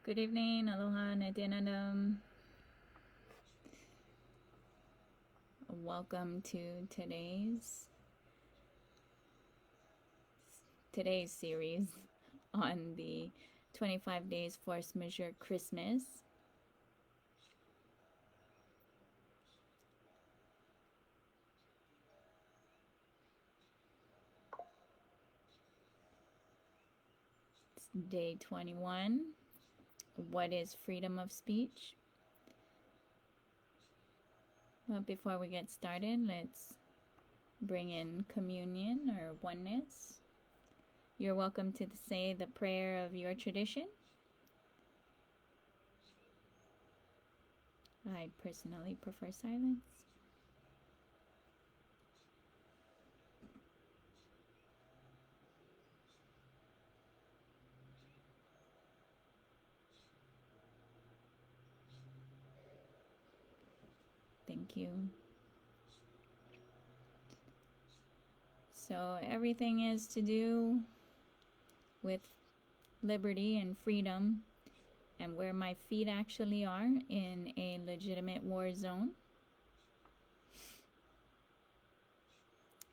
Good evening, aloha, natinadam. Welcome to today's series on the 25 days force majeure Christmas. It's day 21. What is freedom of speech? Well, before we get started, let's bring in communion or oneness. You're welcome to say the prayer of your tradition. I personally prefer silence. Thank you. So everything is to do with liberty and freedom and where my feet actually are in a legitimate war zone.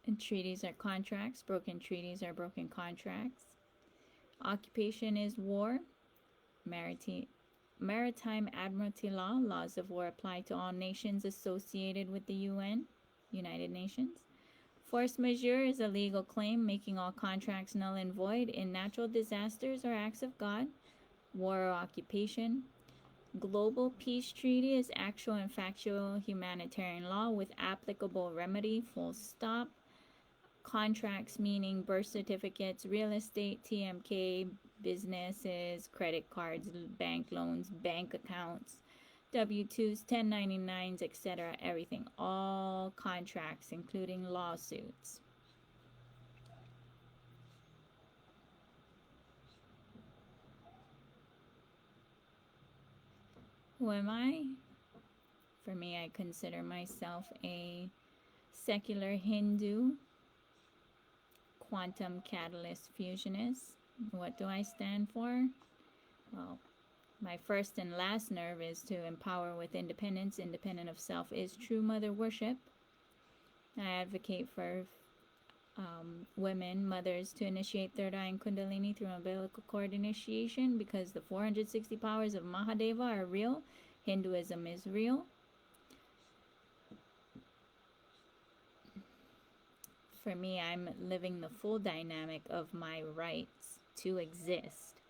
And treaties are contracts. Broken treaties are broken contracts. Occupation is war. Maritime Admiralty law. Laws of war apply to all nations associated with the UN, United Nations. Force majeure is a legal claim making all contracts null and void in natural disasters or acts of God, war or occupation. Global peace treaty is actual and factual humanitarian law with applicable remedy, full stop. Contracts meaning birth certificates, real estate, TMK, businesses, credit cards, bank loans, bank accounts, W-2s, 1099s, etc. Everything. All contracts, including lawsuits. Who am I? For me, I consider myself a secular Hindu quantum catalyst fusionist. What do I stand for? Well, my first and last nerve is to empower with independence. Independent of self is true mother worship. I advocate for women, mothers, to initiate third eye and kundalini through umbilical cord initiation because the 460 powers of Mahadeva are real. Hinduism is real. For me, I'm living the full dynamic of my rights to exist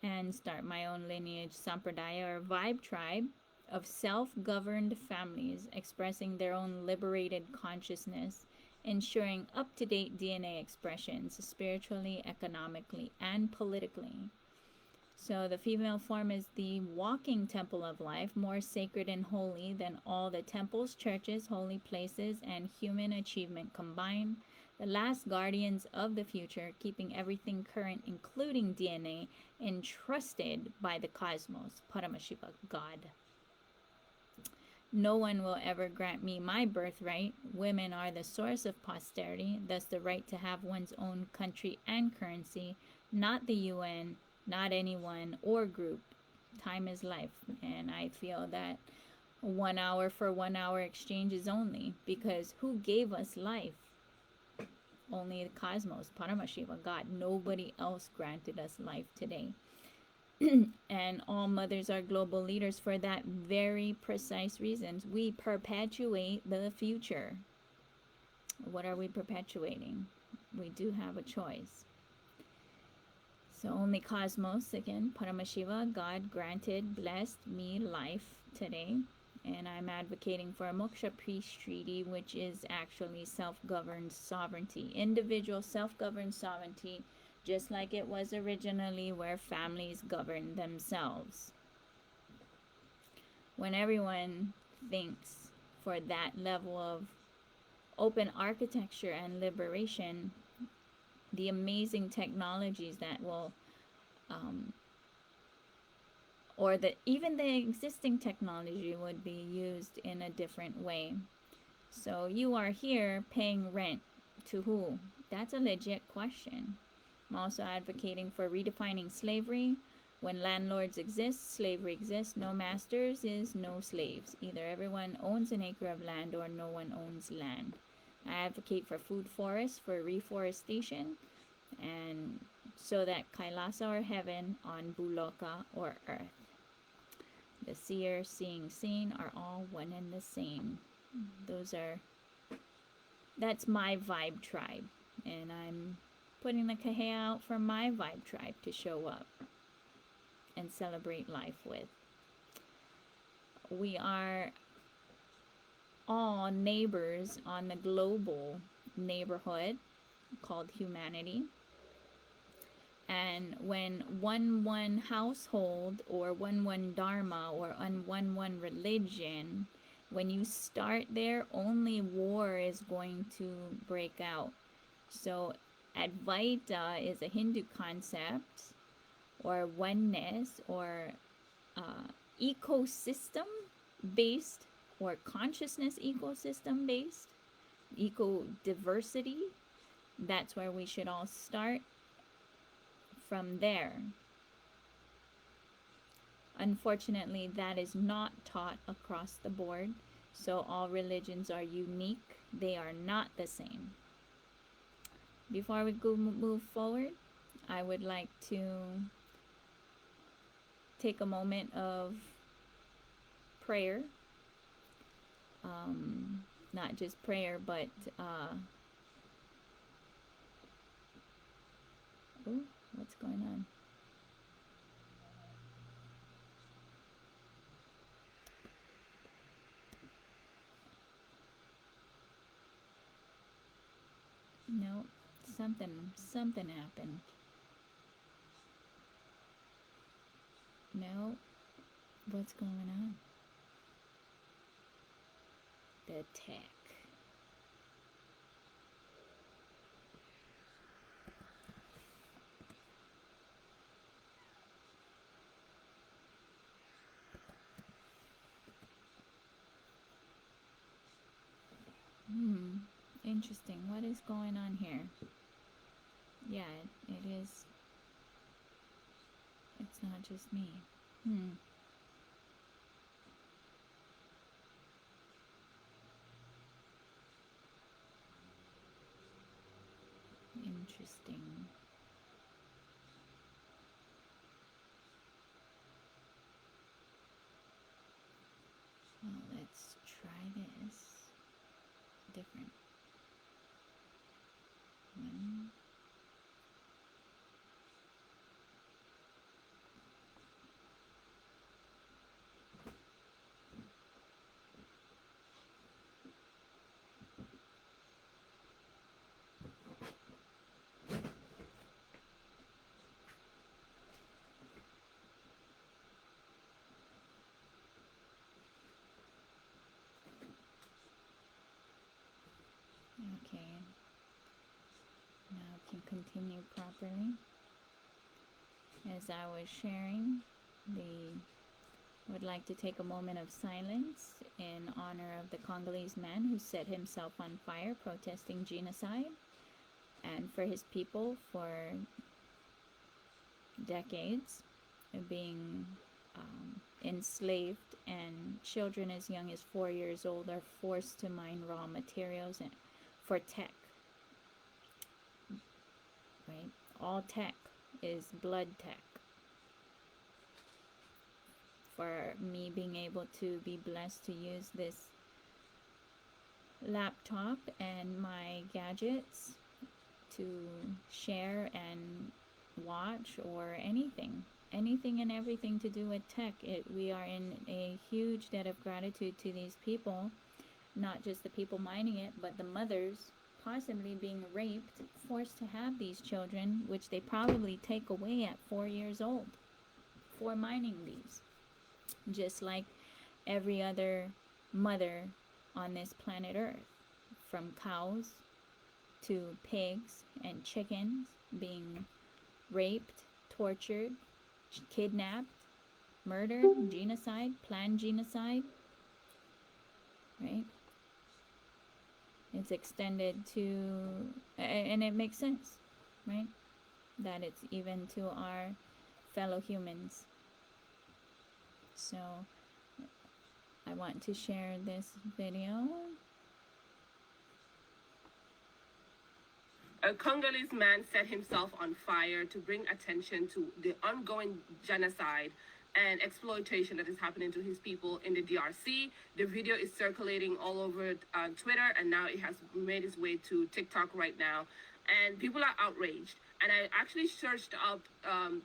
and start my own lineage, sampradaya, or vibe tribe of self-governed families expressing their own liberated consciousness, ensuring up-to-date DNA expressions spiritually, economically, and politically. So the female form is the walking temple of life, more sacred and holy than all the temples, churches, holy places, and human achievement combined. The last guardians of the future, keeping everything current, including DNA, entrusted by the cosmos, Paramashiva, God. No one will ever grant me my birthright. Women are the source of posterity, thus the right to have one's own country and currency, not the UN, not anyone or group. Time is life, and I feel that 1 hour for 1 hour exchanges only, because who gave us life? Only the cosmos, Paramashiva, God. Nobody else granted us life today. And all mothers are global leaders for that very precise reasons. We perpetuate the future. What are we perpetuating? We do have a choice. So only cosmos, again, Paramashiva, God granted, blessed me life today. And I'm advocating for a moksha peace treaty, which is actually self-governed sovereignty, individual self-governed sovereignty, just like it was originally where families governed themselves. When everyone thinks for that level of open architecture and liberation, the amazing technologies that will or that even the existing technology would be used in a different way. So you are here paying rent to who? That's a legit question. I'm also advocating for redefining slavery, When landlords exist, slavery exists. No masters is no slaves. Either everyone owns an acre of land or no one owns land. I advocate for food forests, for reforestation, and so that Kailasa or heaven on Buloka or earth. The seer, seeing, seen are all one and the same. That's my vibe tribe. And I'm putting the kahea out for my vibe tribe to show up and celebrate life with. We are all neighbors on the global neighborhood called humanity. And when one household or one dharma or one religion, when you start there, only war is going to break out. So Advaita is a Hindu concept, or oneness, or ecosystem based, or consciousness ecosystem based, eco diversity. That's where we should all start from there. Unfortunately, that is not taught across the board. So all religions are unique. They are not the same. Before we move forward, I would like to take a moment of prayer. Not just prayer, but what's going on? No, something happened. No, what's going on? The tech. Interesting. What is going on here? Yeah, it is. It's not just me. Interesting. Well, let's try this. Different one. Okay. Now I can continue properly. As I was sharing, would like to take a moment of silence in honor of the Congolese man who set himself on fire protesting genocide, and for his people for decades being enslaved, and children as young as 4 years old are forced to mine raw materials for tech. Right? All tech is blood tech. For me being able to be blessed to use this laptop and my gadgets to share and watch, or anything and everything to do with tech, we are in a huge debt of gratitude to these people, not just the people mining it, but the mothers possibly being raped, forced to have these children, which they probably take away at 4 years old for mining these. Just like every other mother on this planet Earth, from cows to pigs and chickens being raped, tortured, kidnapped, murdered, genocide, planned genocide, right? It's extended to, and it makes sense, right? That it's even to our fellow humans. So I want to share this video. A Congolese man set himself on fire to bring attention to the ongoing genocide and exploitation that is happening to his people in the DRC. The video is circulating all over Twitter, and now it has made its way to TikTok right now. And people are outraged. And I actually searched up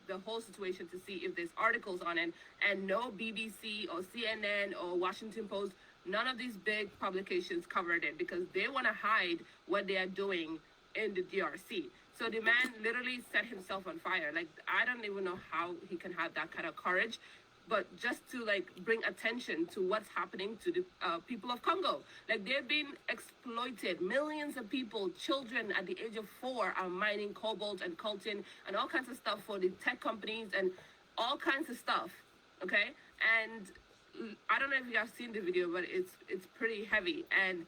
the whole situation to see if there's articles on it. And no BBC or CNN or Washington Post, none of these big publications covered it because they want to hide what they are doing in the DRC. So the man literally set himself on fire. Like, I don't even know how he can have that kind of courage, but just to like bring attention to what's happening to the people of Congo. Like, they've been exploited. Millions of people, children at the age of 4 are mining cobalt and coltan and all kinds of stuff for the tech companies and all kinds of stuff. Okay. And I don't know if you have seen the video, but it's pretty heavy. And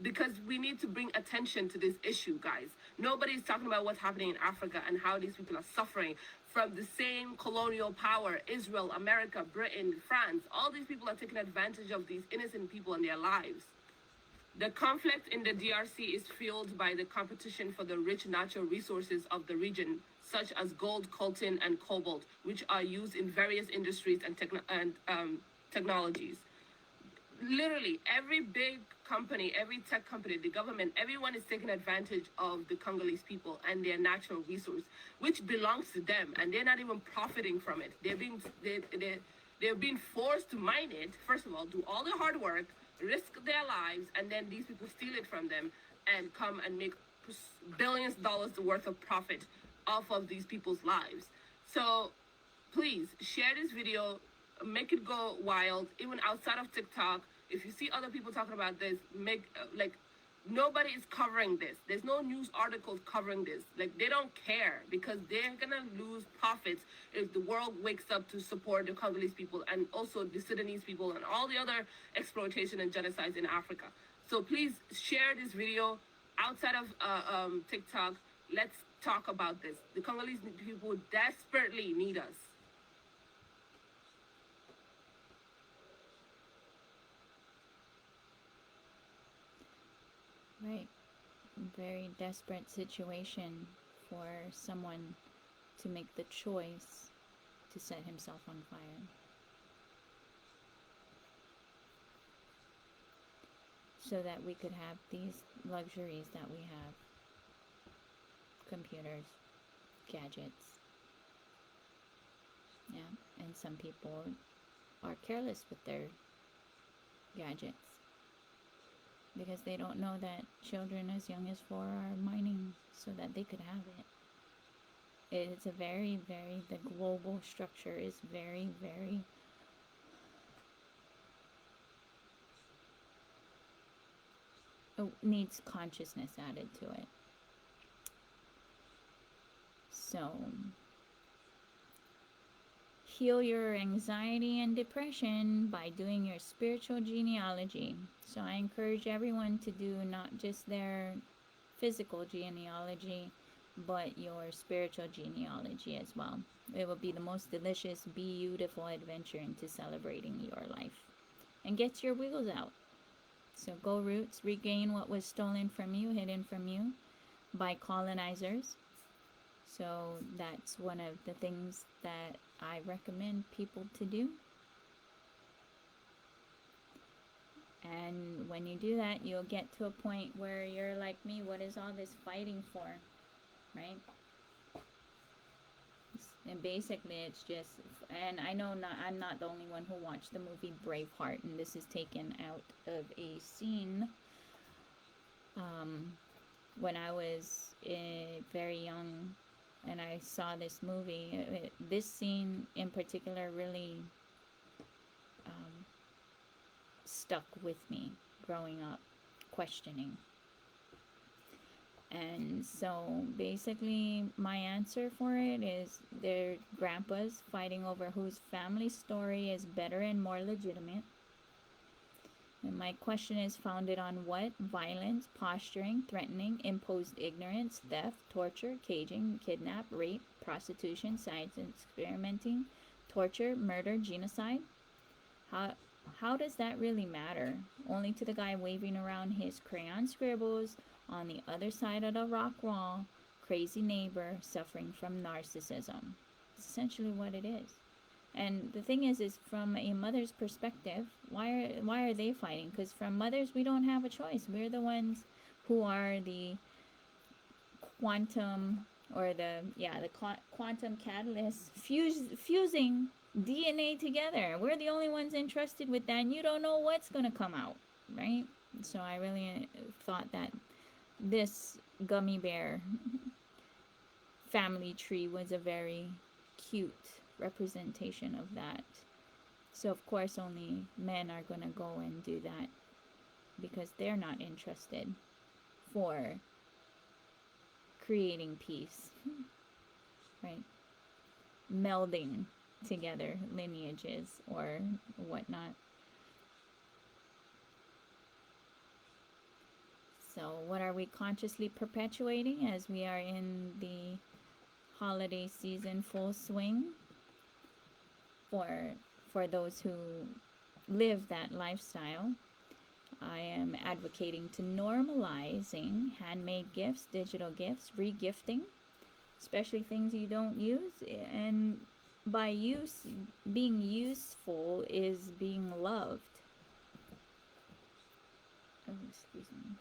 because we need to bring attention to this issue, guys. Nobody's talking about what's happening in Africa and how these people are suffering from the same colonial power. Israel, America, Britain, France, all these people are taking advantage of these innocent people and their lives. The conflict in the DRC is fueled by the competition for the rich natural resources of the region, such as gold, coltan, and cobalt, which are used in various industries and technologies. Literally, every big company, every tech company, the government, everyone is taking advantage of the Congolese people and their natural resource, which belongs to them, and they're not even profiting from it. They're being forced to mine it. First of all, do all the hard work, risk their lives, and then these people steal it from them and come and make billions of dollars worth of profit off of these people's lives. So please share this video, make it go wild, even outside of TikTok. If you see other people talking about this, make like nobody is covering this. There's no news articles covering this. Like, they don't care because they're gonna lose profits if the world wakes up to support the Congolese people and also the Sudanese people and all the other exploitation and genocides in Africa. So please share this video outside of TikTok. Let's talk about this. The Congolese people desperately need us. Right. Very desperate situation for someone to make the choice to set himself on fire. So that we could have these luxuries that we have. Computers, gadgets. Yeah, and some people are careless with their gadgets because they don't know that children as young as 4 are mining so that they could have it. It's a very, very, the global structure is very, very needs consciousness added to it. So heal your anxiety and depression by doing your spiritual genealogy. So I encourage everyone to do not just their physical genealogy, but your spiritual genealogy as well. It will be the most delicious, beautiful adventure into celebrating your life. And get your wheels out. So go roots, regain what was stolen from you, hidden from you by colonizers. So that's one of the things that I recommend people to do. And when you do that, you'll get to a point where you're like me, what is all this fighting for? Right? And basically it's just, and I know I'm not the only one who watched the movie Braveheart, and this is taken out of a scene when I was very young and I saw this movie. This scene in particular really stuck with me growing up, questioning. And so basically my answer for it is their grandpas fighting over whose family story is better and more legitimate. And my question is founded on what? Violence, posturing, threatening, imposed ignorance, theft, torture, caging, kidnap, rape, prostitution, science experimenting, torture, murder, genocide. How how does that really matter? Only to the guy waving around his crayon scribbles on the other side of the rock wall, crazy neighbor suffering from narcissism. It's essentially what it is. And the thing is from a mother's perspective, why are they fighting? Because from mothers, we don't have a choice. We're the ones who are the quantum or the quantum catalyst fusing DNA together. We're the only ones entrusted with that, and you don't know what's gonna come out, right? So I really thought that this gummy bear family tree was a very cute representation of that. So of course only men are gonna go and do that because they're not interested for creating peace, right? Melding together lineages or whatnot. So what are we consciously perpetuating as we are in the holiday season full swing? For those who live that lifestyle, I am advocating to normalizing handmade gifts, digital gifts, regifting, especially things you don't use. And by use, being useful is being loved. Oh, excuse me.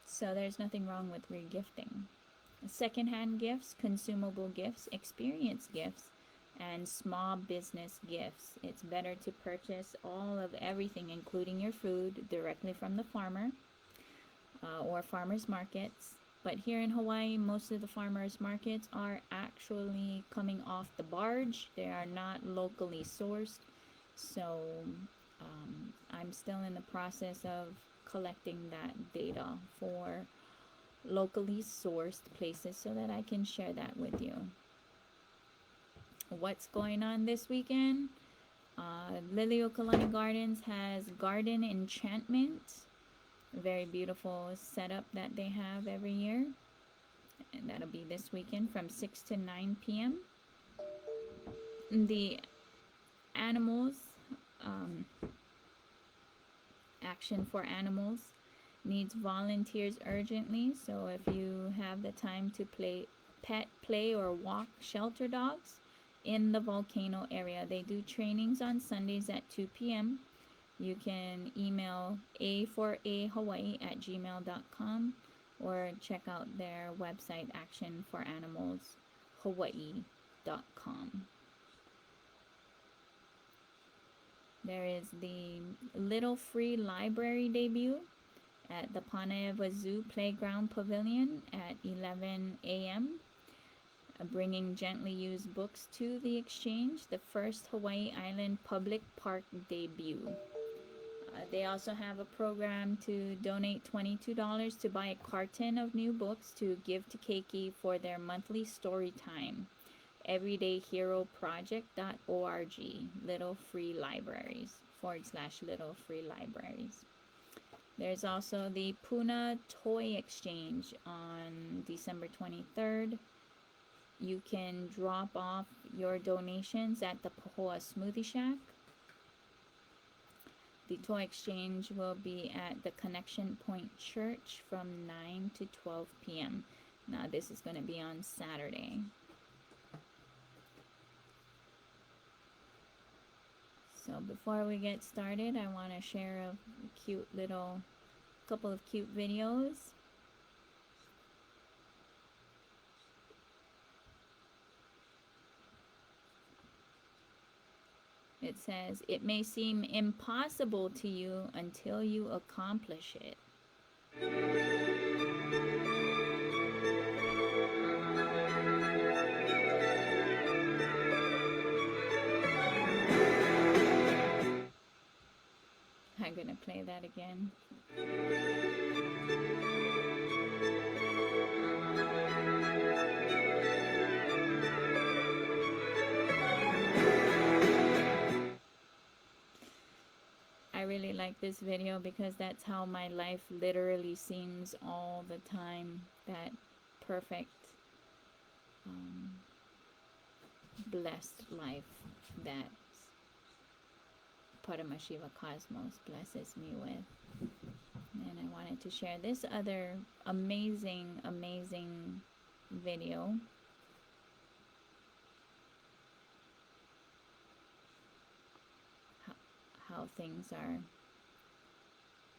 So there's nothing wrong with regifting. Secondhand gifts, consumable gifts, experience gifts, and small business gifts. It's better to purchase all of everything, including your food, directly from the farmer or farmers markets. But here in Hawaii, most of the farmers markets are actually coming off the barge. They are not locally sourced. So I'm still in the process of collecting that data for locally sourced places so that I can share that with you. What's going on this weekend? Liliuokalani Gardens has Garden Enchantment, a very beautiful setup that they have every year, and that'll be this weekend from 6 to 9 p.m. The animals, Action for Animals, needs volunteers urgently. So if you have the time to pet play or walk shelter dogs in the volcano area, they do trainings on Sundays at 2 p.m. You can email a4ahawaii@gmail.com or check out their website, actionforanimalshawaii.com. There is the Little Free Library debut at the Paneva Zoo Playground Pavilion at 11 a.m., bringing gently used books to the exchange, the first Hawaii Island public park debut. They also have a program to donate $22 to buy a carton of new books to give to Keiki for their monthly story time. everydayheroproject.org, Little Free Libraries, /Little Free Libraries. There's also the Puna Toy Exchange on December 23rd. You can drop off your donations at the Pahoa Smoothie Shack. The toy exchange will be at the Connection Point Church from 9 to 12 p.m. Now this is going to be on Saturday. So before we get started, I want to share a couple of cute videos. It says, "It may seem impossible to you until you accomplish it." I'm gonna play that again. like this video because that's how my life literally seems all the time. That perfect, um, blessed life that Paramashiva Cosmos blesses me with. And I wanted to share this other amazing, amazing video. How things are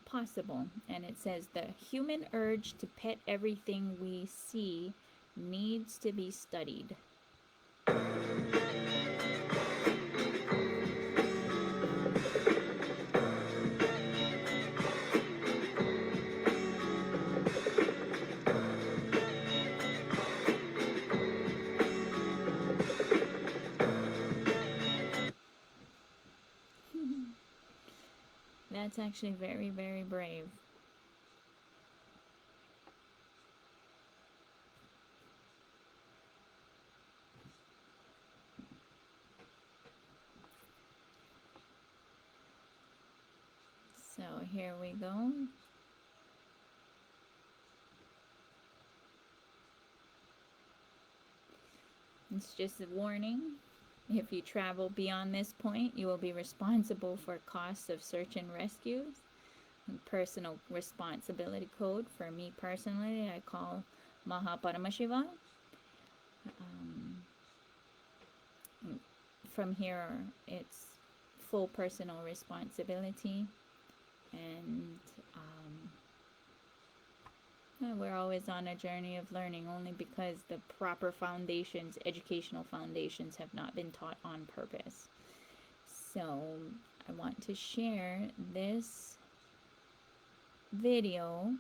possible. And it says the human urge to pet everything we see needs to be studied. That's actually very, very brave. So here we go. It's just a warning. If you travel beyond this point, you will be responsible for costs of search and rescues. Personal responsibility code for me personally, I call Maha Paramashiva. From here, it's full personal responsibility, and we're always on a journey of learning only because the proper foundations, educational foundations, have not been taught on purpose. So I want to share this video,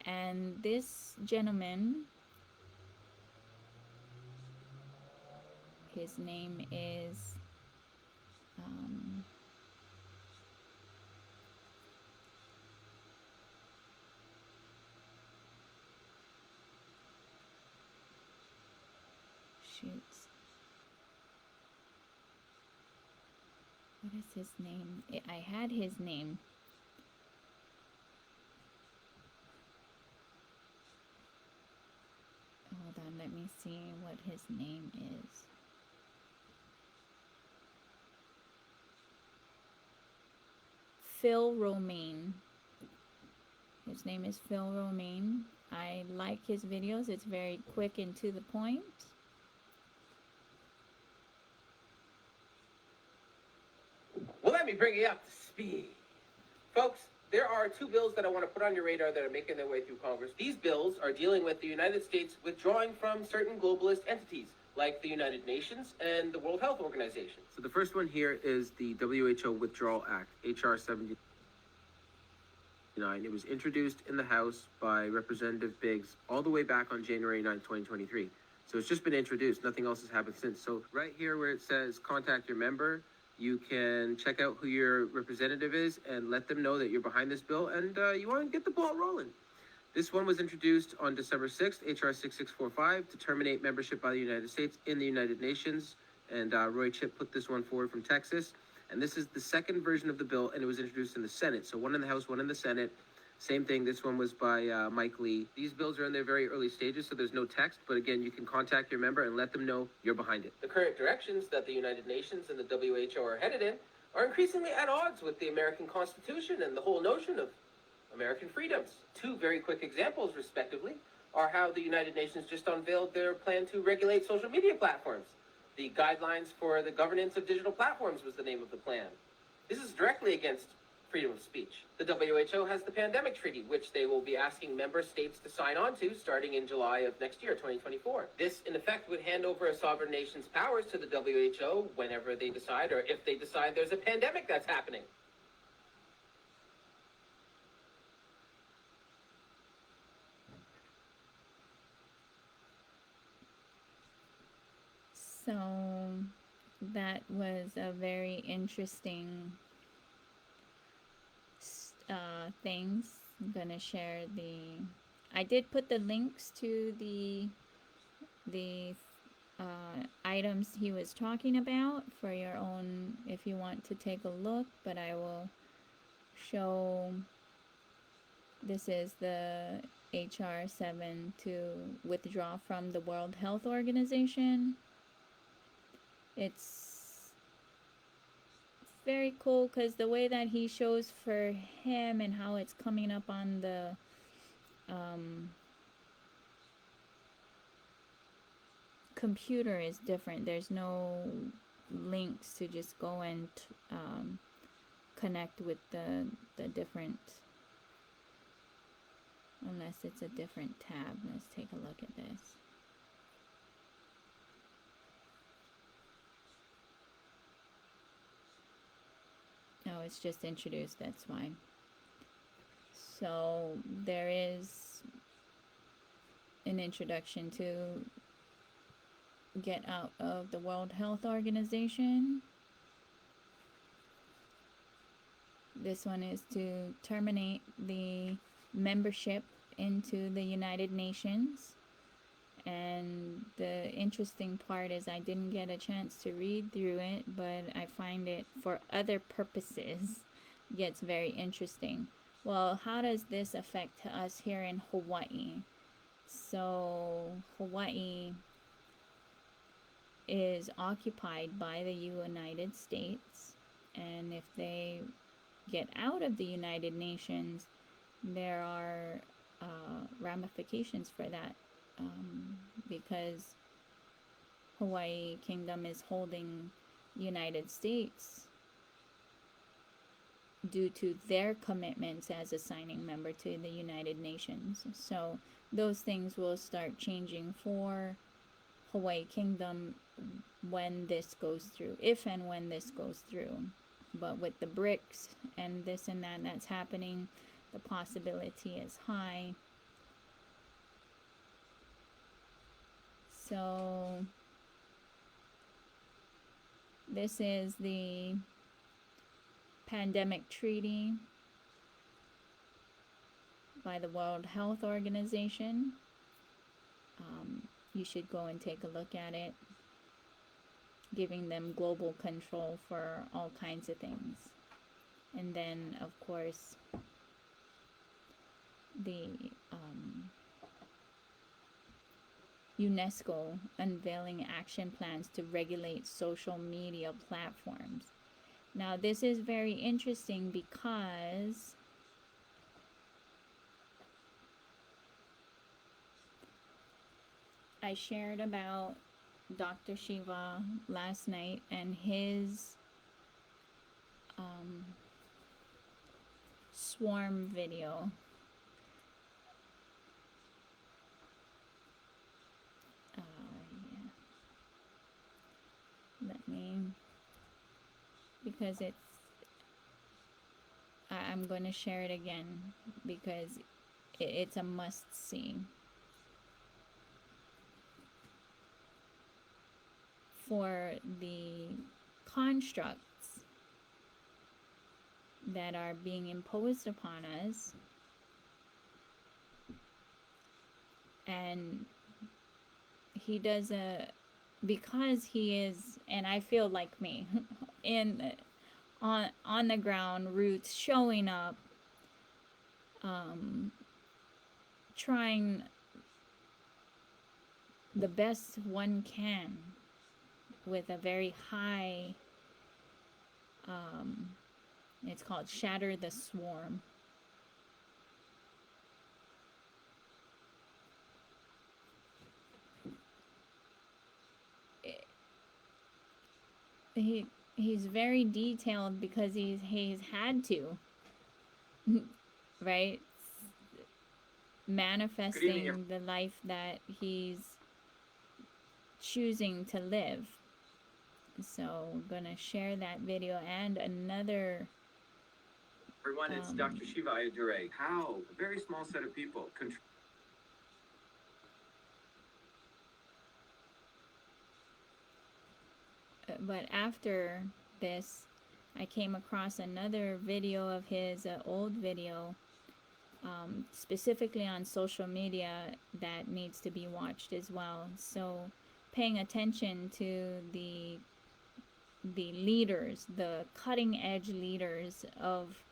and this gentleman, his name is shoots. What is his name? I had his name. Hold on, let me see what his name is. Phil Romaine. His name is Phil Romaine. I like his videos. It's very quick and to the point. Well, let me bring you up to speed. Folks, there are two bills that I want to put on your radar that are making their way through Congress. These bills are dealing with the United States withdrawing from certain globalist entities, like the United Nations and the World Health Organization. So the first one here is the WHO Withdrawal Act, H.R. 79. It was introduced in the House by Representative Biggs all the way back on January 9, 2023. So it's just been introduced. Nothing else has happened since. So right here where it says contact your member, you can check out who your representative is and let them know that you're behind this bill and you want to get the ball rolling. This one was introduced on December 6th, H.R. 6645, to terminate membership by the United States in the United Nations. And Roy Chip put this one forward from Texas. And this is the second version of the bill, and it was introduced in the Senate. So one in the House, one in the Senate. Same thing, this one was by Mike Lee. These bills are in their very early stages, so there's no text, but again, you can contact your member and let them know you're behind it. The current directions that the United Nations and the WHO are headed in are increasingly at odds with the American Constitution and the whole notion of American freedoms. Two very quick examples, respectively, are how the United Nations just unveiled their plan to regulate social media platforms. The Guidelines for the Governance of Digital Platforms was the name of the plan. This is directly against freedom of speech. The WHO has the Pandemic Treaty, which they will be asking member states to sign on to starting in July of next year, 2024. This, in effect, would hand over a sovereign nation's powers to the WHO whenever they decide, or if they decide there's a pandemic that's happening. So that was a very interesting things. I'm gonna share I did put the links to the items he was talking about for your own, if you want to take a look, but I will show. This is the HR 7 to withdraw from the World Health Organization. It's very cool because the way that he shows for him and how it's coming up on the computer is different. There's no links to just go and connect with the different, unless it's a different tab. Let's take a look at this. Oh, it's just introduced, that's why. So there is an introduction to get out of the World Health Organization. This one is to terminate the membership into the United Nations. And the interesting part is I didn't get a chance to read through it, but I find it for other purposes gets very interesting. Well, how does this affect us here in Hawaii? So Hawaii is occupied by the United States, and if they get out of the United Nations, there are ramifications for that, because Hawaii Kingdom is holding United States due to their commitments as a signing member to the United Nations. So those things will start changing for Hawaii Kingdom when this goes through, if and when this goes through. But with the BRICS and this and that that's happening, the possibility is high. So this is the pandemic treaty by the World Health Organization. You should go and take a look at it, giving them global control for all kinds of things. And then, of course, the UNESCO unveiling action plans to regulate social media platforms. Now, this is very interesting because I shared about Dr. Shiva last night and his swarm video. Yeah. Let me, because I'm going to share it again because it's a must see. For the constructs that are being imposed upon us, and he does because he is, and I feel like me, on the ground, roots, showing up, trying the best one can with a very high, it's called Shatter the Swarm. He's very detailed because he's had to, right? Manifesting the life that he's choosing to live. So I'm gonna share that video and another. Everyone, it's Dr. Shiva Ayyadurai. How a very small set of people But after this, I came across another video of his, old video, specifically on social media, that needs to be watched as well. So paying attention to the leaders, the cutting edge leaders of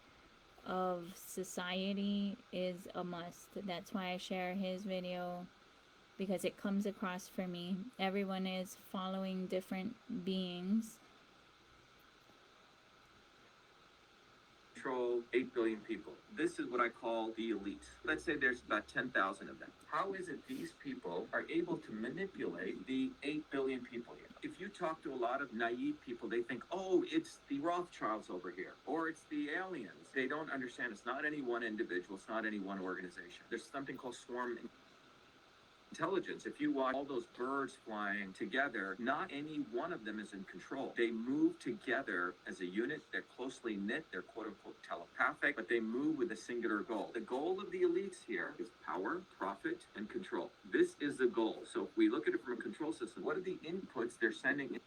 of society is a must. That's why I share his video, because it comes across for me. Everyone is following different beings. Control 8 billion people. This is what I call the elite. Let's say there's about 10,000 of them. How is it these people are able to manipulate the 8 billion people here? If you talk to a lot of naive people, they think, oh, it's the Rothschilds over here, or it's the aliens. They don't understand it's not any one individual, it's not any one organization. There's something called swarm intelligence. If you watch all those birds flying together, not any one of them is in control. They move together as a unit. They're closely knit. They're quote unquote telepathic, but they move with a singular goal. The goal of the elites here is power, profit, and control. This is the goal. So if we look at it from a control system, what are the inputs they're sending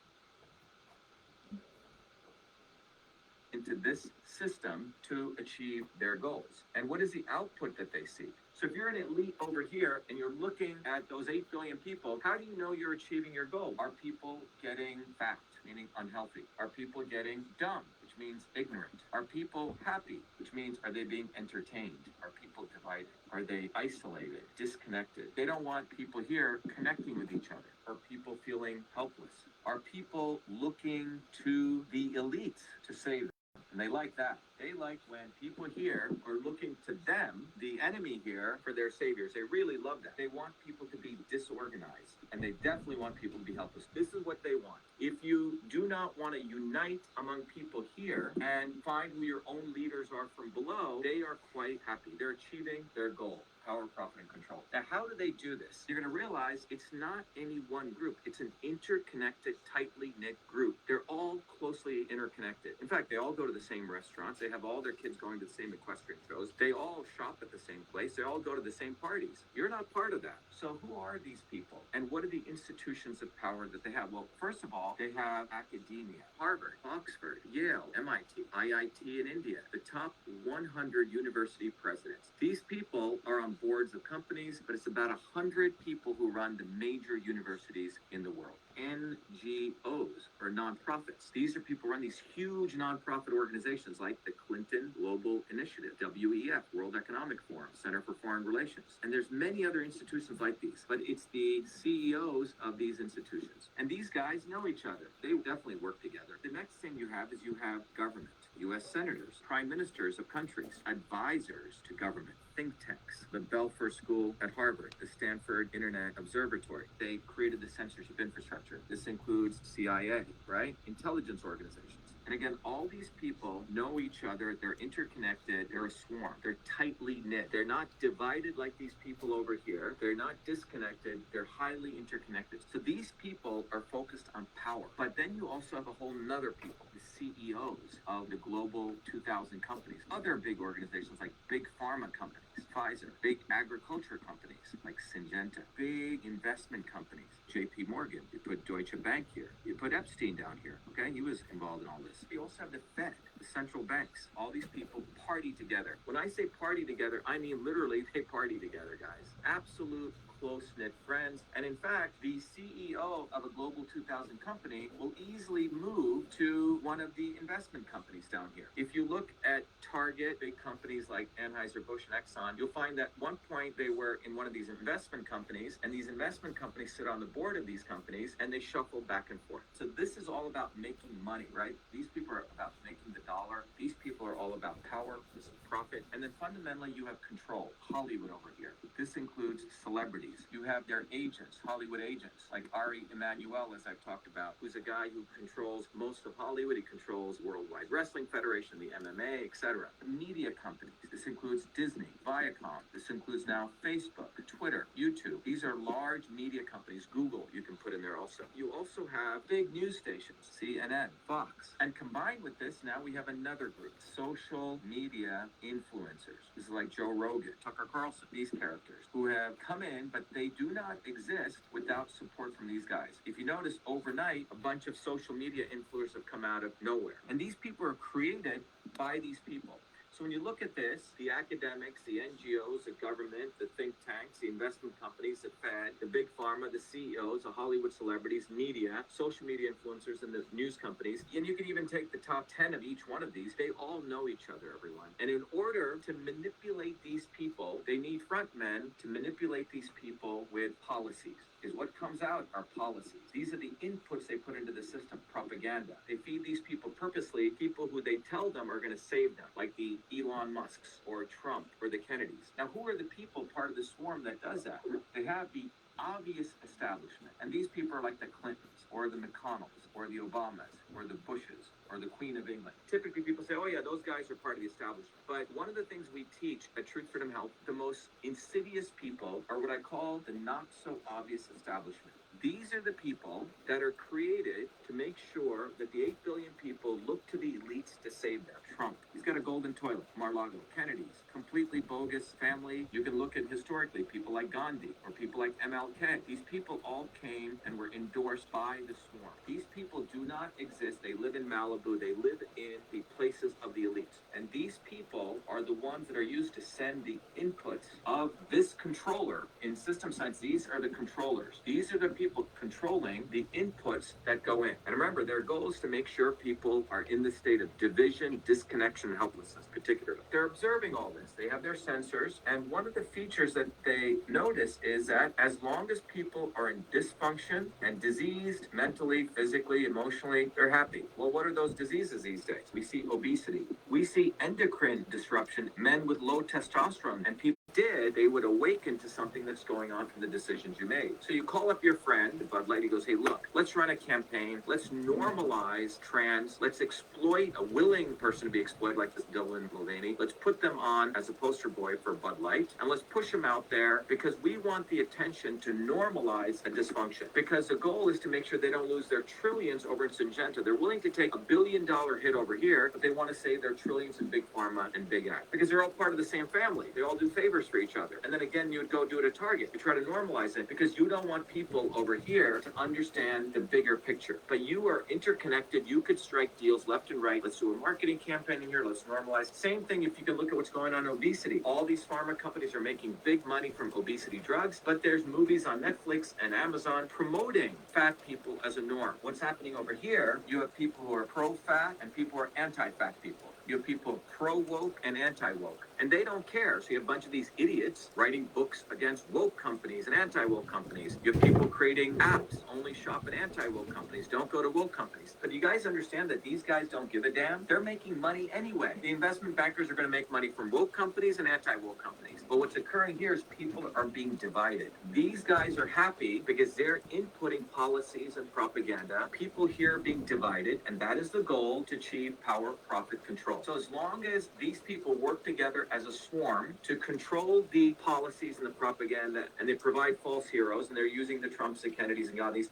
into this system to achieve their goals? And what is the output that they see? So if you're an elite over here and you're looking at those 8 billion people, how do you know you're achieving your goal? Are people getting fat, meaning unhealthy? Are people getting dumb, which means ignorant? Are people happy, which means are they being entertained? Are people divided? Are they isolated, disconnected? They don't want people here connecting with each other. Are people feeling helpless? Are people looking to the elites to save them? And they like that. They like when people here are looking to them, the enemy here, for their saviors. They really love that. They want people to be disorganized, and they definitely want people to be helpless. This is what they want. If you do not want to unite among people here and find who your own leaders are from below, they are quite happy. They're achieving their goal. Power, profit, and control. Now, how do they do this? You're going to realize it's not any one group. It's an interconnected, tightly knit group. They're all closely interconnected. In fact, they all go to the same restaurants. They have all their kids going to the same equestrian shows. They all shop at the same place. They all go to the same parties. You're not part of that. So who are these people? And what are the institutions of power that they have? Well, first of all, they have academia. Harvard, Oxford, Yale, MIT, IIT in India, the top 100 university presidents. These people are on boards of companies, but it's about 100 people who run the major universities in the world. NGOs, or nonprofits. These are people who run these huge nonprofit organizations like the Clinton Global Initiative, WEF, World Economic Forum, Center for Foreign Relations. And there's many other institutions like these, but it's the CEOs of these institutions. And these guys know each other. They definitely work together. The next thing you have is you have government. U.S. senators, prime ministers of countries, advisors to government, think tanks, the Belfer School at Harvard, the Stanford Internet Observatory. They created the censorship infrastructure. This includes CIA, right? Intelligence organizations. And again, all these people know each other. They're interconnected. They're a swarm. They're tightly knit. They're not divided like these people over here. They're not disconnected. They're highly interconnected. So these people are focused on power. But then you also have a whole nother people, the CEOs of the global 2,000 companies, other big organizations like big pharma companies, Pfizer, big agriculture companies like Syngenta, big investment companies, JP Morgan. You put Deutsche Bank here. You put Epstein down here. Okay, he was involved in all this. You also have the Fed, the central banks. All these people party together. When I say party together, I mean literally they party together, guys. Absolute close-knit friends. And in fact, the CEO of a global 2,000 company will easily move to one of the investment companies down here. If you look at Target, big companies like Anheuser-Busch and Exxon, you'll find that at one point they were in one of these investment companies, and these investment companies sit on the board of these companies, and they shuffle back and forth. So this is all about making money, right? These people are about making the dollar. These people are all about power, this is profit. And then fundamentally, you have control. Hollywood over here. This includes celebrities. You have their agents, Hollywood agents, like Ari Emanuel, as I've talked about, who's a guy who controls most of Hollywood. He controls Worldwide Wrestling Federation, the MMA, etc. Media companies. This includes Disney, Viacom. This includes now Facebook, Twitter, YouTube. These are large media companies. Google, you can put in there also. You also have big news stations, CNN, Fox. And combined with this, now we have another group, social media influencers. This is like Joe Rogan, Tucker Carlson, these characters who have come in, but they do not exist without support from these guys. If you notice, overnight, a bunch of social media influencers have come out of nowhere. And these people are created by these people. So when you look at this, the academics, the NGOs, the government, the think tanks, the investment companies, the Fed, the big pharma, the CEOs, the Hollywood celebrities, media, social media influencers, and the news companies, and you can even take the top 10 of each one of these, they all know each other, everyone. And in order to manipulate these people, they need front men to manipulate these people with policies. Is what comes out are policies. These are the inputs they put into the system, propaganda. They feed these people purposely, people who they tell them are going to save them, like the Elon Musks or Trump or the Kennedys. Now, who are the people part of the swarm that does that? They have the obvious establishment. And these people are like the Clintons or the McConnells or the Obamas or the Bushes or the Queen of England. Typically people say, oh yeah, those guys are part of the establishment. But one of the things we teach at Truth, Freedom, Health, the most insidious people are what I call the not so obvious establishment. These are the people that are created to make sure that the 8 billion people look to the elites to save them. Trump, he's got a golden toilet. Mar-a-Lago, Kennedy's, completely bogus family. You can look at historically people like Gandhi or people like MLK. These people all came and were endorsed by the swarm. These people do not exist. They live in Malibu. They live in the places of the elites. And these people are the ones that are used to send the inputs of this controller. In system science, these are the controllers. These are the people controlling the inputs that go in. And remember, their goal is to make sure people are in the state of division, disconnection, and helplessness, particularly. They're observing all this. They have their sensors. And one of the features that they notice is that as long as people are in dysfunction and diseased mentally, physically, emotionally, they're happy. Well, what are those diseases these days? We see obesity. We see endocrine disruption, men with low testosterone, and people they would awaken to something that's going on from the decisions you made. So you call up your friend, Bud Light, he goes, hey, look, let's run a campaign. Let's normalize trans. Let's exploit a willing person to be exploited like this Dylan Mulvaney. Let's put them on as a poster boy for Bud Light, and let's push them out there because we want the attention to normalize a dysfunction. Because the goal is to make sure they don't lose their trillions over in Syngenta. They're willing to take $1 billion hit over here, but they want to save their trillions in Big Pharma and Big Ag because they're all part of the same family. They all do favors for each other. And then again, you would go do it at Target. You try to normalize it because you don't want people over here to understand the bigger picture. But you are interconnected. You could strike deals left and right. Let's do a marketing campaign in here. Let's normalize. Same thing if you can look at what's going on in obesity. All these pharma companies are making big money from obesity drugs, but there's movies on Netflix and Amazon promoting fat people as a norm. What's happening over here, you have people who are pro-fat and people who are anti-fat people. You have people pro-woke and anti-woke. And they don't care. So you have a bunch of these idiots writing books against woke companies and anti-woke companies. You have people creating apps, only shop at anti-woke companies, don't go to woke companies. But you guys understand that these guys don't give a damn? They're making money anyway. The investment bankers are going to make money from woke companies and anti-woke companies. But what's occurring here is people are being divided. These guys are happy because they're inputting policies and propaganda. People here are being divided, and that is the goal to achieve power, profit, control. So as long as these people work together as a swarm to control the policies and the propaganda, and they provide false heroes, and they're using the Trumps, the Kennedys, and Gandhis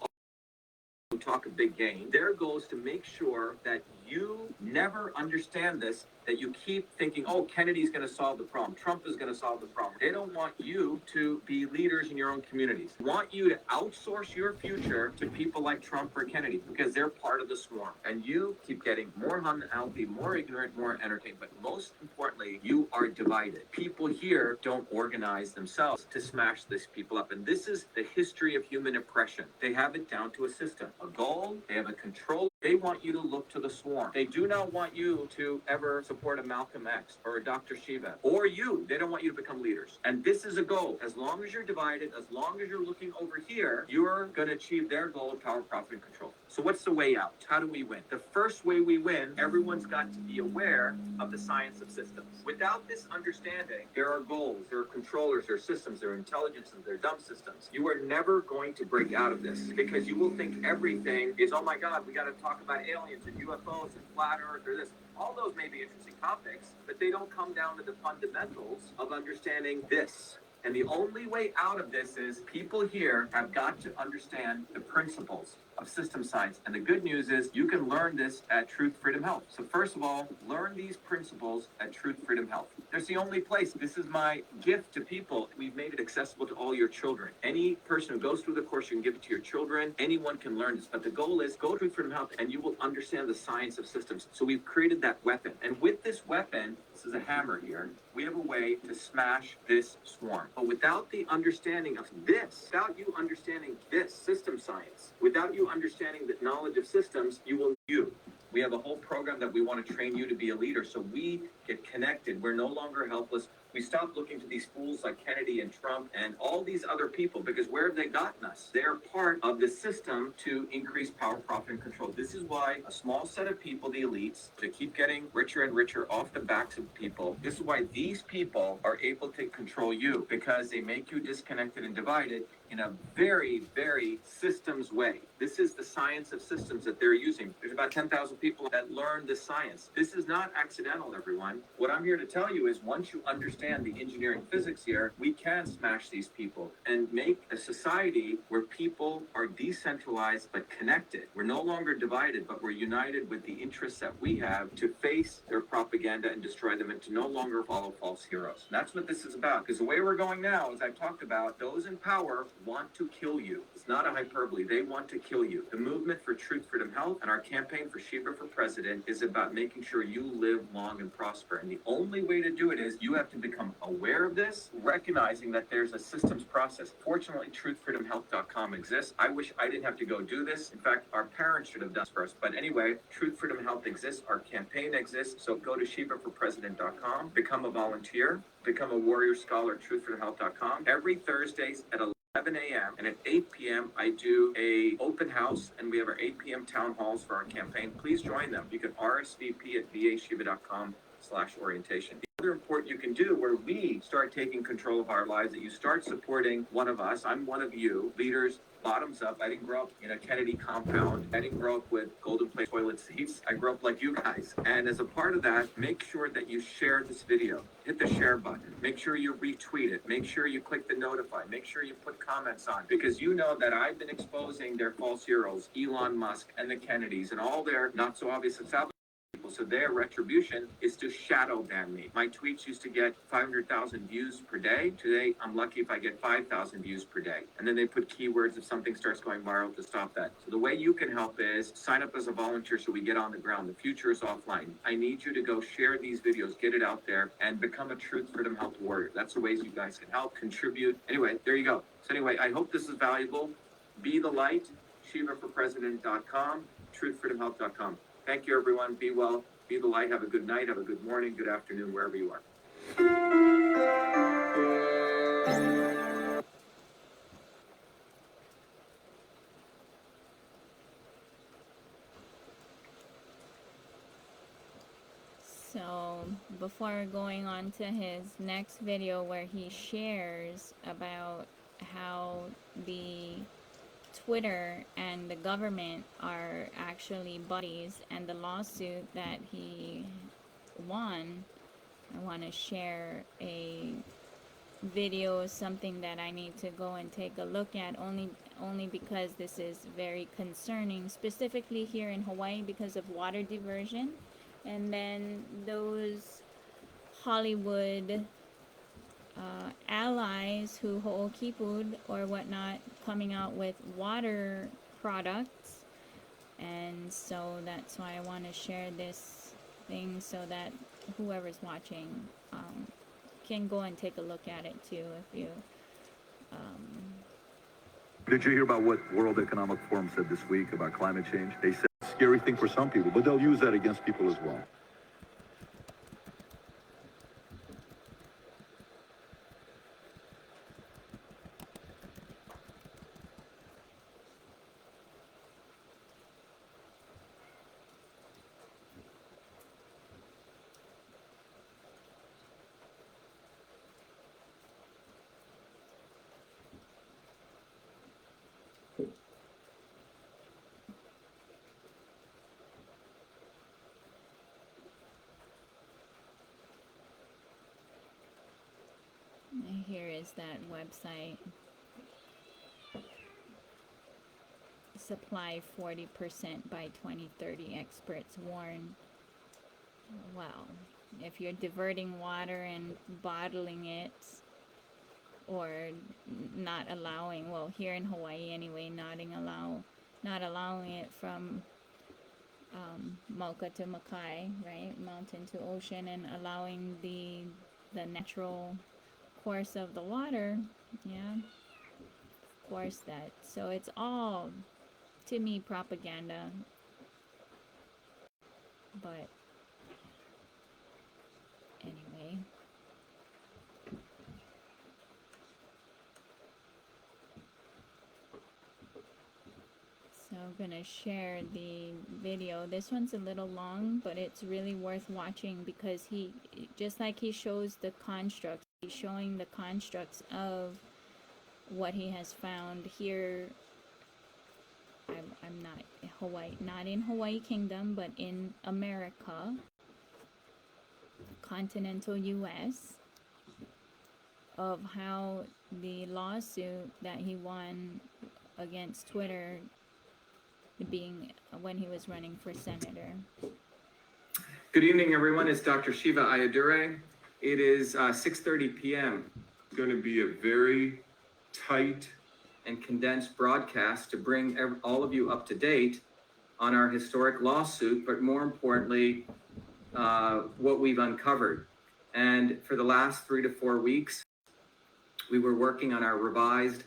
who talk a big game, their goal is to make sure that you never understand this, that you keep thinking, oh, Kennedy's going to solve the problem. Trump is going to solve the problem. They don't want you to be leaders in your own communities. They want you to outsource your future to people like Trump or Kennedy because they're part of the swarm. And you keep getting more unhealthy, more ignorant, more entertained. But most importantly, you are divided. People here don't organize themselves to smash these people up. And this is the history of human oppression. They have it down to a system, a goal, they have a control. They want you to look to the swarm. They do not want you to ever support a Malcolm X or a Dr. Shiva or you. They don't want you to become leaders. And this is a goal. As long as you're divided, as long as you're looking over here, you're going to achieve their goal of power, profit, and control. So what's the way out? How do we win? The first way we win, everyone's got to be aware of the science of systems. Without this understanding, there are goals, there are controllers, there are systems, there are intelligences, there are dumb systems. You are never going to break out of this because you will think everything is, oh my God, we got to talk about aliens and UFOs and flat earth or this. All those may be interesting topics, but they don't come down to the fundamentals of understanding this. And the only way out of this is people here have got to understand the principles of system science. And the good news is you can learn this at Truth Freedom Health. So first of all, learn these principles at Truth Freedom Health. There's the only place. This is my gift to people. We've made it accessible to all your children. Any person who goes through the course, you can give it to your children. Anyone can learn this. But the goal is go to Truth Freedom Health and you will understand the science of systems. So we've created that weapon. And with this weapon, this is a hammer here, we have a way to smash this swarm. But without the understanding of this, without you understanding this system science, without you understanding the knowledge of systems, we have a whole program that we want to train you to be a leader. So we get connected. We're no longer helpless. We stop looking to these fools like Kennedy and Trump and all these other people, because where have they gotten us? They're part of the system to increase power, profit, and control. This is why a small set of people, the elites, to keep getting richer and richer off the backs of people. This is why these people are able to control you, because they make you disconnected and divided in a very, very systems way. This is the science of systems that they're using. There's about 10,000 people that learn this science. This is not accidental, everyone. What I'm here to tell you is once you understand the engineering physics here, we can smash these people and make a society where people are decentralized but connected. We're no longer divided, but we're united with the interests that we have to face their propaganda and destroy them and to no longer follow false heroes. And that's what this is about. Because the way we're going now, as I've talked about, those in power want to kill you. It's not a hyperbole. They want to kill you. The movement for Truth, Freedom, Health and our campaign for Sheba for President is about making sure you live long and prosper. And the only way to do it is you have to become aware of this, recognizing that there's a systems process. Fortunately, truthfreedomhealth.com exists. I wish I didn't have to go do this. In fact, our parents should have done this first. But anyway, Truth, Freedom, Health exists. Our campaign exists. So go to shebaforpresident.com, become a volunteer, become a warrior scholar at truthfreedomhealth.com. Every Thursdays at 11 a.m. and at 8 p.m. I do a open house, and we have our 8 p.m. town halls for our campaign. Please join them. You can RSVP at vasheba.com/orientation. The other important you can do where we start taking control of our lives, that you start supporting one of us. I'm one of you, leaders, bottoms up. I didn't grow up in a Kennedy compound. I didn't grow up with golden plate toilet seats. I grew up like you guys. And as a part of that, make sure that you share this video. Hit the share button. Make sure you retweet it. Make sure you click the notify. Make sure you put comments on, because you know that I've been exposing their false heroes, Elon Musk and the Kennedys and all their not so obvious establishment. So their retribution is to shadow ban me. My tweets used to get 500,000 views per day. Today, I'm lucky if I get 5,000 views per day. And then they put keywords if something starts going viral to stop that. So the way you can help is sign up as a volunteer so we get on the ground. The future is offline. I need you to go share these videos, get it out there, and become a Truth, Freedom, Health warrior. That's the ways you guys can help, contribute. Anyway, there you go. So anyway, I hope this is valuable. Be the light, ShebaForPresident.com, TruthFreedomHealth.com. Thank you, everyone. Be well. Be the light. Have a good night. Have a good morning, good afternoon, wherever you are. So before going on to his next video where he shares about how the Twitter and the government are actually buddies, and the lawsuit that he won, I want to share a video, something that I need to go and take a look at, only because this is very concerning, specifically here in Hawaii because of water diversion, and then those Hollywood allies who ho'okipud or whatnot coming out with water products. And so that's why I want to share this thing so that whoever's watching can go and take a look at it too. If you Did you hear about what World Economic Forum said this week about climate change? They said it's a scary thing for some people, but they'll use that against people as well. here is that website. supply 40% by 2030, experts warn. Well, if you're diverting water and bottling it, or not allowing, well, here in Hawaii anyway, not allowing it from Mauka to Makai, right, mountain to ocean, and allowing the natural course of the water, yeah, of course that. So it's all, to me, propaganda. But anyway, so I'm gonna share the video. This one's a little long, but it's really worth watching because he, just like he shows the constructs, he's showing the constructs of what he has found here. I'm not Hawaii, not in Hawaii Kingdom, but in America, continental U.S., of how the lawsuit that he won against Twitter, being when he was running for senator. Good evening, everyone. It's Dr. Shiva Ayyadurai. It is 6:30 p.m. It's going to be a very tight and condensed broadcast to bring all of you up to date on our historic lawsuit, but more importantly, what we've uncovered. And for the last 3 to 4 weeks, we were working on our revised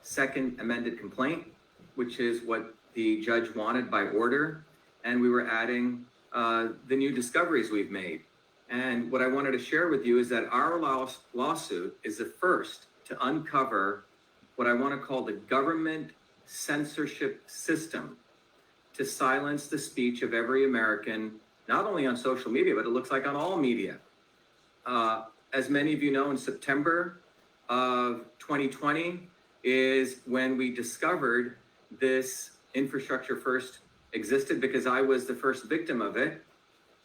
second amended complaint, which is what the judge wanted by order. And we were adding the new discoveries we've made. And what I wanted to share with you is that our lawsuit is the first to uncover what I want to call the government censorship system to silence the speech of every American, not only on social media, but it looks like on all media. As many of you know, in September of 2020 is when we discovered this infrastructure first existed, because I was the first victim of it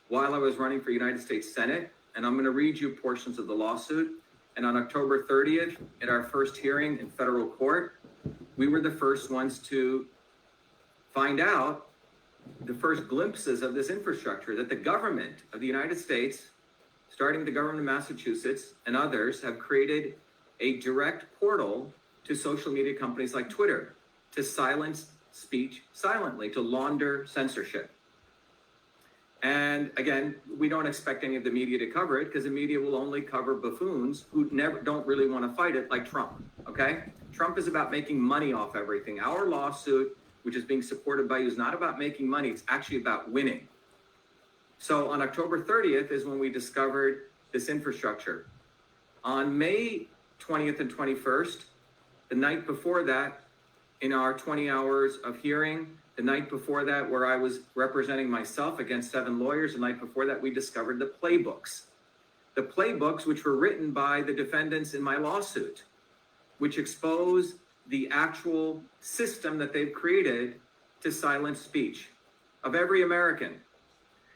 while I was running for United States Senate. And I'm going to read you portions of the lawsuit. And on October 30th, at our first hearing in federal court, we were the first ones to find out the first glimpses of this infrastructure that the government of the United States, starting the government of Massachusetts and others, have created a direct portal to social media companies like Twitter to silence speech silently, to launder censorship. And again, we don't expect any of the media to cover it, because the media will only cover buffoons who don't really want to fight it, like Trump, okay? Trump is about making money off everything. Our lawsuit, which is being supported by you, is not about making money, it's actually about winning. So on October 30th is when we discovered this infrastructure. On May 20th and 21st, the night before that, in our 20 hours of hearing, the night before that, where I was representing myself against 7 lawyers, the night before that, we discovered the playbooks. The playbooks, which were written by the defendants in my lawsuit, which expose the actual system that they've created to silence speech of every American.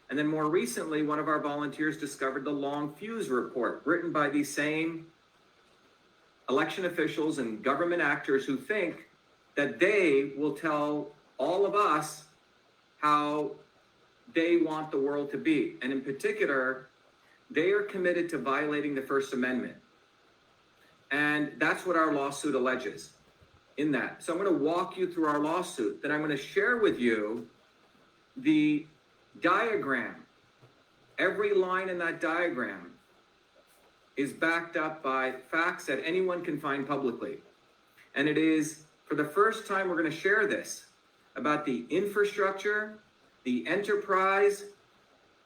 And then more recently, one of our volunteers discovered the long fuse report, written by these same election officials and government actors who think that they will tell all of us how they want the world to be. And in particular, they are committed to violating the First Amendment. And that's what our lawsuit alleges in that. So I'm going to walk you through our lawsuit. Then I'm going to share with you the diagram. Every line in that diagram is backed up by facts that anyone can find publicly. And it is, for the first time, we're going to share this about the infrastructure, the enterprise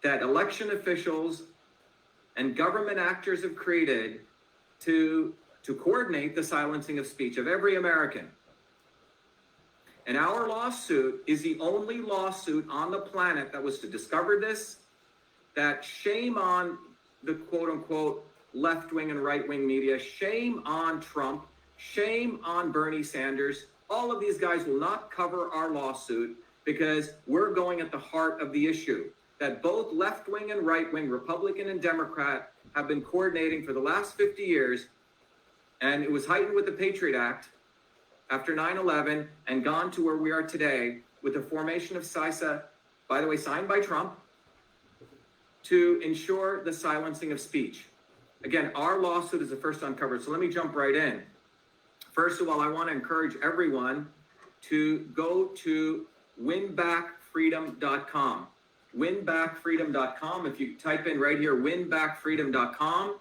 that election officials and government actors have created to coordinate the silencing of speech of every American. And our lawsuit is the only lawsuit on the planet that was to discover this, that shame on the quote unquote left-wing and right-wing media, shame on Trump, shame on Bernie Sanders. All of these guys will not cover our lawsuit because we're going at the heart of the issue that both left-wing and right-wing, Republican and Democrat, have been coordinating for the last 50 years. And it was heightened with the Patriot Act after 9/11 and gone to where we are today with the formation of CISA, by the way, signed by Trump, to ensure the silencing of speech. Again, our lawsuit is the first uncovered. So let me jump right in. First of all, I want to encourage everyone to go to winbackfreedom.com. Winbackfreedom.com. If you type in right here, winbackfreedom.com,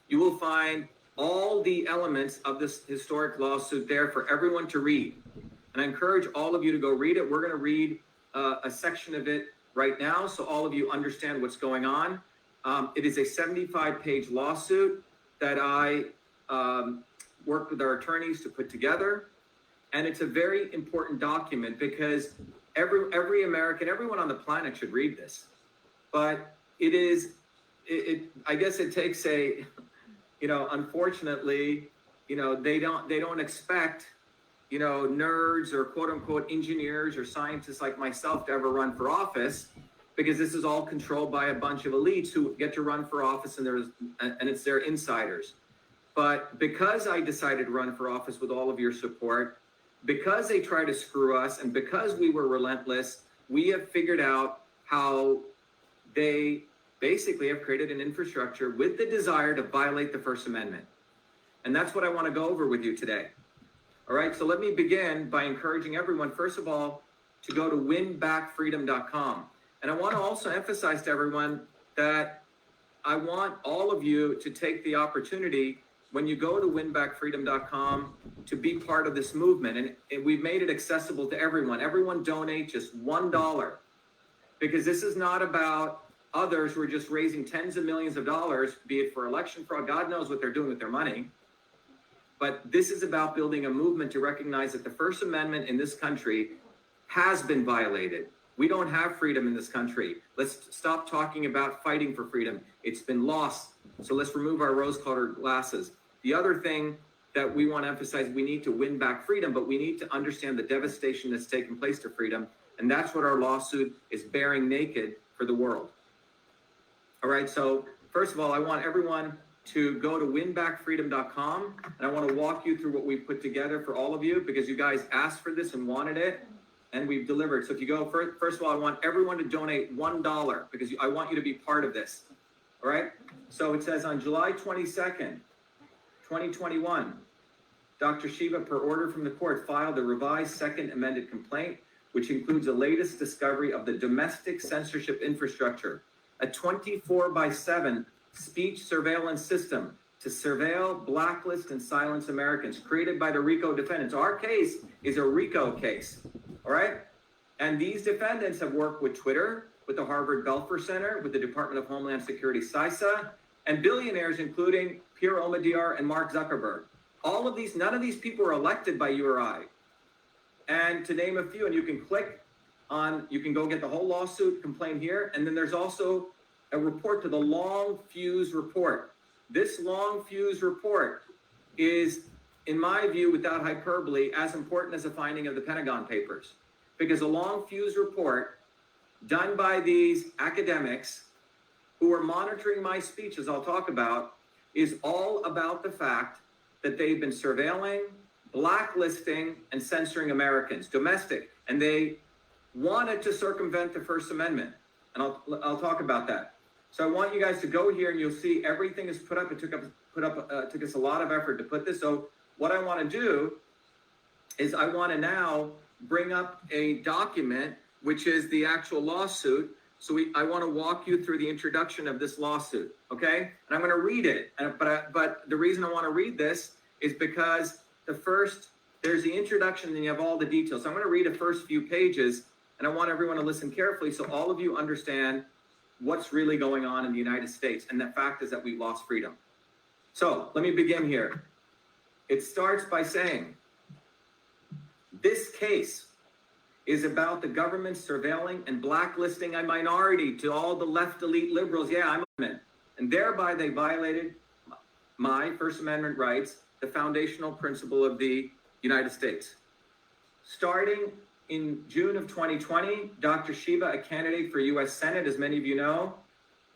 you will find all the elements of this historic lawsuit there for everyone to read. And I encourage all of you to go read it. We're going to read a section of it right now so all of you understand what's going on. It is a 75-page lawsuit that I worked with our attorneys to put together. And it's a very important document because every American, everyone on the planet should read this. But I guess it takes a, unfortunately, they don't expect, nerds or quote unquote engineers or scientists like myself to ever run for office, because this is all controlled by a bunch of elites who get to run for office and it's their insiders. But because I decided to run for office with all of your support, because they try to screw us and because we were relentless, we have figured out how they basically have created an infrastructure with the desire to violate the First Amendment. And that's what I want to go over with you today. All right, so let me begin by encouraging everyone, first of all, to go to winbackfreedom.com. And I want to also emphasize to everyone that I want all of you to take the opportunity when you go to winbackfreedom.com to be part of this movement. And we've made it accessible to everyone. Everyone donate just $1, because this is not about others who are just raising tens of millions of dollars, be it for election fraud. God knows what they're doing with their money. But this is about building a movement to recognize that the First Amendment in this country has been violated. We don't have freedom in this country. Let's stop talking about fighting for freedom. It's been lost. So let's remove our rose-colored glasses. The other thing that we want to emphasize, we need to win back freedom, but we need to understand the devastation that's taken place to freedom. And that's what our lawsuit is bearing naked for the world. All right, so first of all, I want everyone to go to winbackfreedom.com, and I want to walk you through what we've put together for all of you, because you guys asked for this and wanted it, and we've delivered. So if you go, first of all, I want everyone to donate $1, because I want you to be part of this. All right, so it says on July 22nd, 2021, Dr. Shiva, per order from the court, filed a revised second amended complaint, which includes the latest discovery of the domestic censorship infrastructure, a 24/7 speech surveillance system to surveil, blacklist, and silence Americans created by the RICO defendants. Our case is a RICO case, all right? And these defendants have worked with Twitter, with the Harvard Belfer Center, with the Department of Homeland Security, CISA, and billionaires, including Pierre Omidyar and Mark Zuckerberg. All of these, none of these people are elected by you or I. And to name a few, and you can click on, you can go get the whole lawsuit complaint here. And then there's also a report to the Long Fuse Report. This Long Fuse Report is, in my view, without hyperbole, as important as the finding of the Pentagon Papers. Because the Long Fuse Report, done by these academics who are monitoring my speech, as I'll talk about, is all about the fact that they've been surveilling, blacklisting, and censoring Americans, domestic, and they wanted to circumvent the First Amendment. And I'll talk about that. So I want you guys to go here and you'll see everything is put up. It took us a lot of effort to put this. So what I want to do is I want to now bring up a document, which is the actual lawsuit. So I want to walk you through the introduction of this lawsuit, okay? And I'm going to read it. But the reason I want to read this is because there's the introduction, and then you have all the details. So I'm going to read the first few pages, and I want everyone to listen carefully so all of you understand what's really going on in the United States. And the fact is that we've lost freedom. So let me begin here. It starts by saying, this case is about the government surveilling and blacklisting a minority to all the left elite liberals. Yeah, I'm a man. And thereby they violated my First Amendment rights, the foundational principle of the United States. Starting in June of 2020, Dr. Shiva, a candidate for U.S. Senate, as many of you know,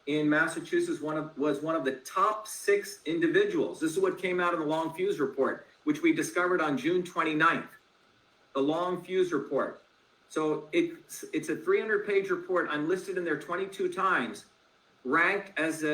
in Massachusetts, was one of the top 6 individuals. This is what came out in the Long Fuse Report, which we discovered on June 29th. the long fuse report. So it's a 300-page report. I'm listed in there 22 times, ranked as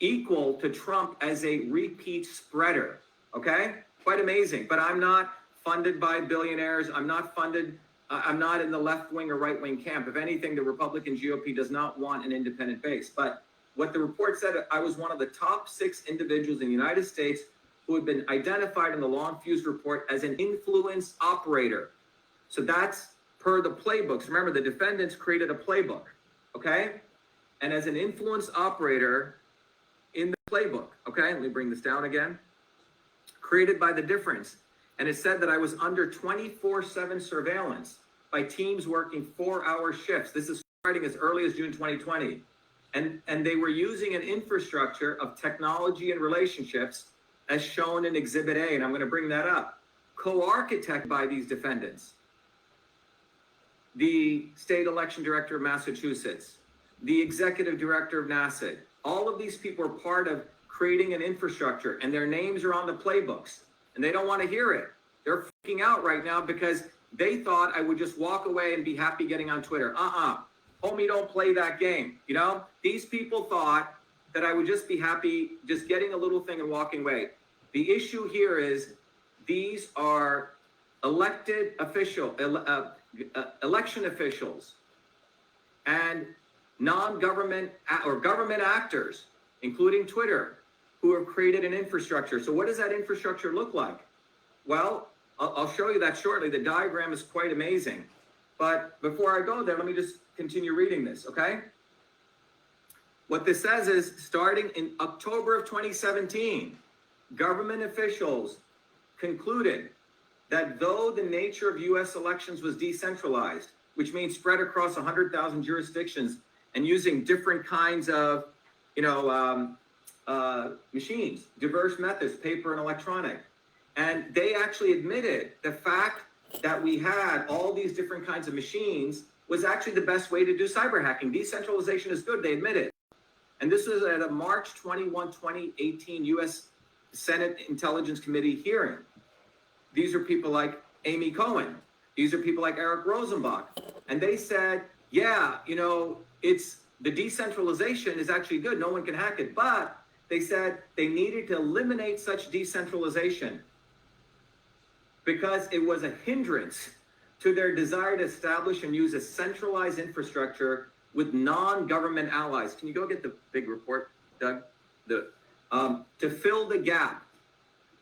equal to Trump as a repeat spreader. Okay, quite amazing. But I'm not funded by billionaires. I'm not funded. I'm not in the left wing or right wing camp. If anything, the Republican GOP does not want an independent base. But what the report said, I was one of the top 6 individuals in the United States who had been identified in the long fuse report as an influence operator. So that's per the playbooks. Remember, the defendants created a playbook, okay? And as an influence operator in the playbook, okay? Let me bring this down again. Created by the difference. And it said that I was under 24/7 surveillance by teams working 4-hour shifts. This is starting as early as June 2020. And they were using an infrastructure of technology and relationships as shown in Exhibit A, and I'm going to bring that up, co-architected by these defendants. The state election director of Massachusetts, the executive director of NASA, all of these people are part of creating an infrastructure, and their names are on the playbooks, and they don't want to hear it. They're freaking out right now because they thought I would just walk away and be happy getting on Twitter. Homie, don't play that game. You know, these people thought that I would just be happy just getting a little thing and walking away. The issue here is these are elected election officials and non-government or government actors, including Twitter, who have created an infrastructure. So what does that infrastructure look like? Well, I'll show you that shortly. The diagram is quite amazing. But before I go there, let me just continue reading this, okay? What this says is, starting in October of 2017, government officials concluded that though the nature of U.S. elections was decentralized, which means spread across 100,000 jurisdictions and using different kinds of, machines, diverse methods, paper and electronic. And they actually admitted the fact that we had all these different kinds of machines was actually the best way to do cyber hacking. Decentralization is good, they admit it. And this was at a March 21, 2018 U.S. Senate Intelligence Committee hearing. These are people like Amy Cohen. These are people like Eric Rosenbach. And they said, yeah, it's the decentralization is actually good. No one can hack it. But they said they needed to eliminate such decentralization because it was a hindrance to their desire to establish and use a centralized infrastructure with non-government allies. Can you go get the big report, Doug? To fill the gap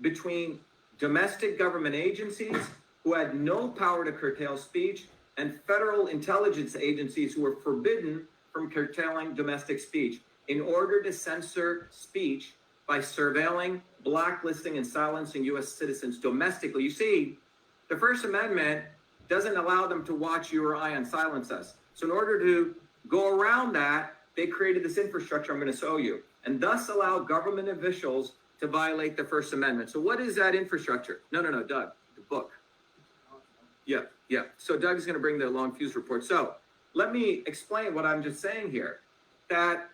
between domestic government agencies who had no power to curtail speech and federal intelligence agencies who were forbidden from curtailing domestic speech in order to censor speech by surveilling, blacklisting, and silencing U.S. citizens domestically. You see, the First Amendment doesn't allow them to watch you or I and silence us. So in order to go around that, they created this infrastructure I'm going to show you, and thus allow government officials to violate the First Amendment. So what is that infrastructure? No, Doug, the book. Yeah. So Doug's going to bring the long fuse report. So let me explain what I'm just saying here. That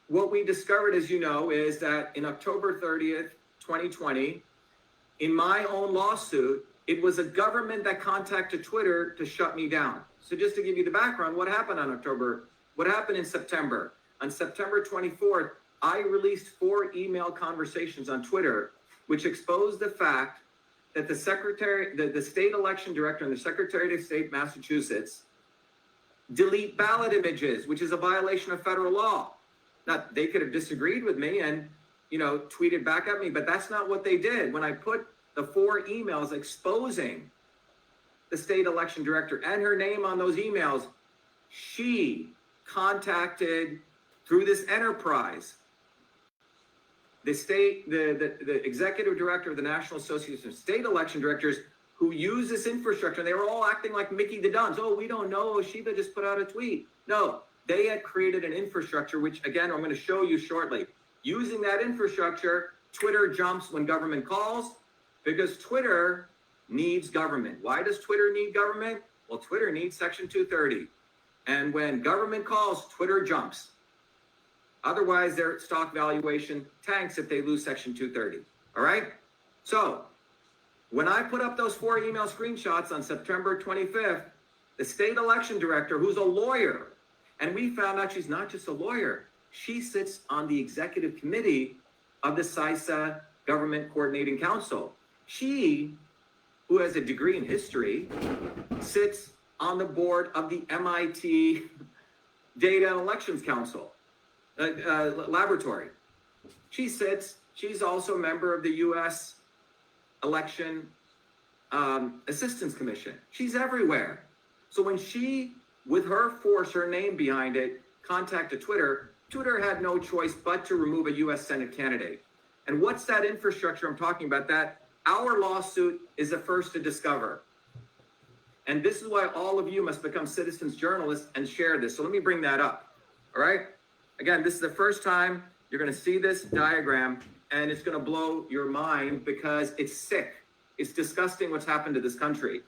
what we discovered, as you know, is that in October 30th, 2020, in my own lawsuit, it was a government that contacted Twitter to shut me down. So just to give you the background, what happened in September? On September 24th, I released 4 email conversations on Twitter, which exposed the fact that the state election director and the Secretary of State, Massachusetts, delete ballot images, which is a violation of federal law. Now, they could have disagreed with me and, tweeted back at me, but that's not what they did. When I put the 4 emails exposing the state election director and her name on those emails, she contacted, through this enterprise, the executive director of the National Association of State Election Directors who use this infrastructure. They were all acting like Mickey the Duns. Oh, we don't know. Shiva just put out a tweet. No, they had created an infrastructure, which again, I'm going to show you shortly. Using that infrastructure, Twitter jumps when government calls because Twitter needs government. Why does Twitter need government? Well, Twitter needs Section 230. And when government calls, Twitter jumps. Otherwise, their stock valuation tanks if they lose Section 230. All right? So When I put up those 4 email screenshots on September 25th, the state election director, who's a lawyer, and we found out she's not just a lawyer, she sits on the executive committee of the CISA Government Coordinating Council. She, who has a degree in history, sits on the board of the MIT Data and Elections Council laboratory. She's also a member of the U.S. Election Assistance Commission. She's everywhere. So when she, with her force, her name behind it, contacted Twitter, Twitter had no choice but to remove a U.S. Senate candidate. And what's that infrastructure I'm talking about? That our lawsuit is the first to discover. And this is why all of you must become citizens journalists and share this. So let me bring that up. All right. Again, this is the first time you're going to see this diagram, and it's going to blow your mind because it's sick. It's disgusting what's happened to this country.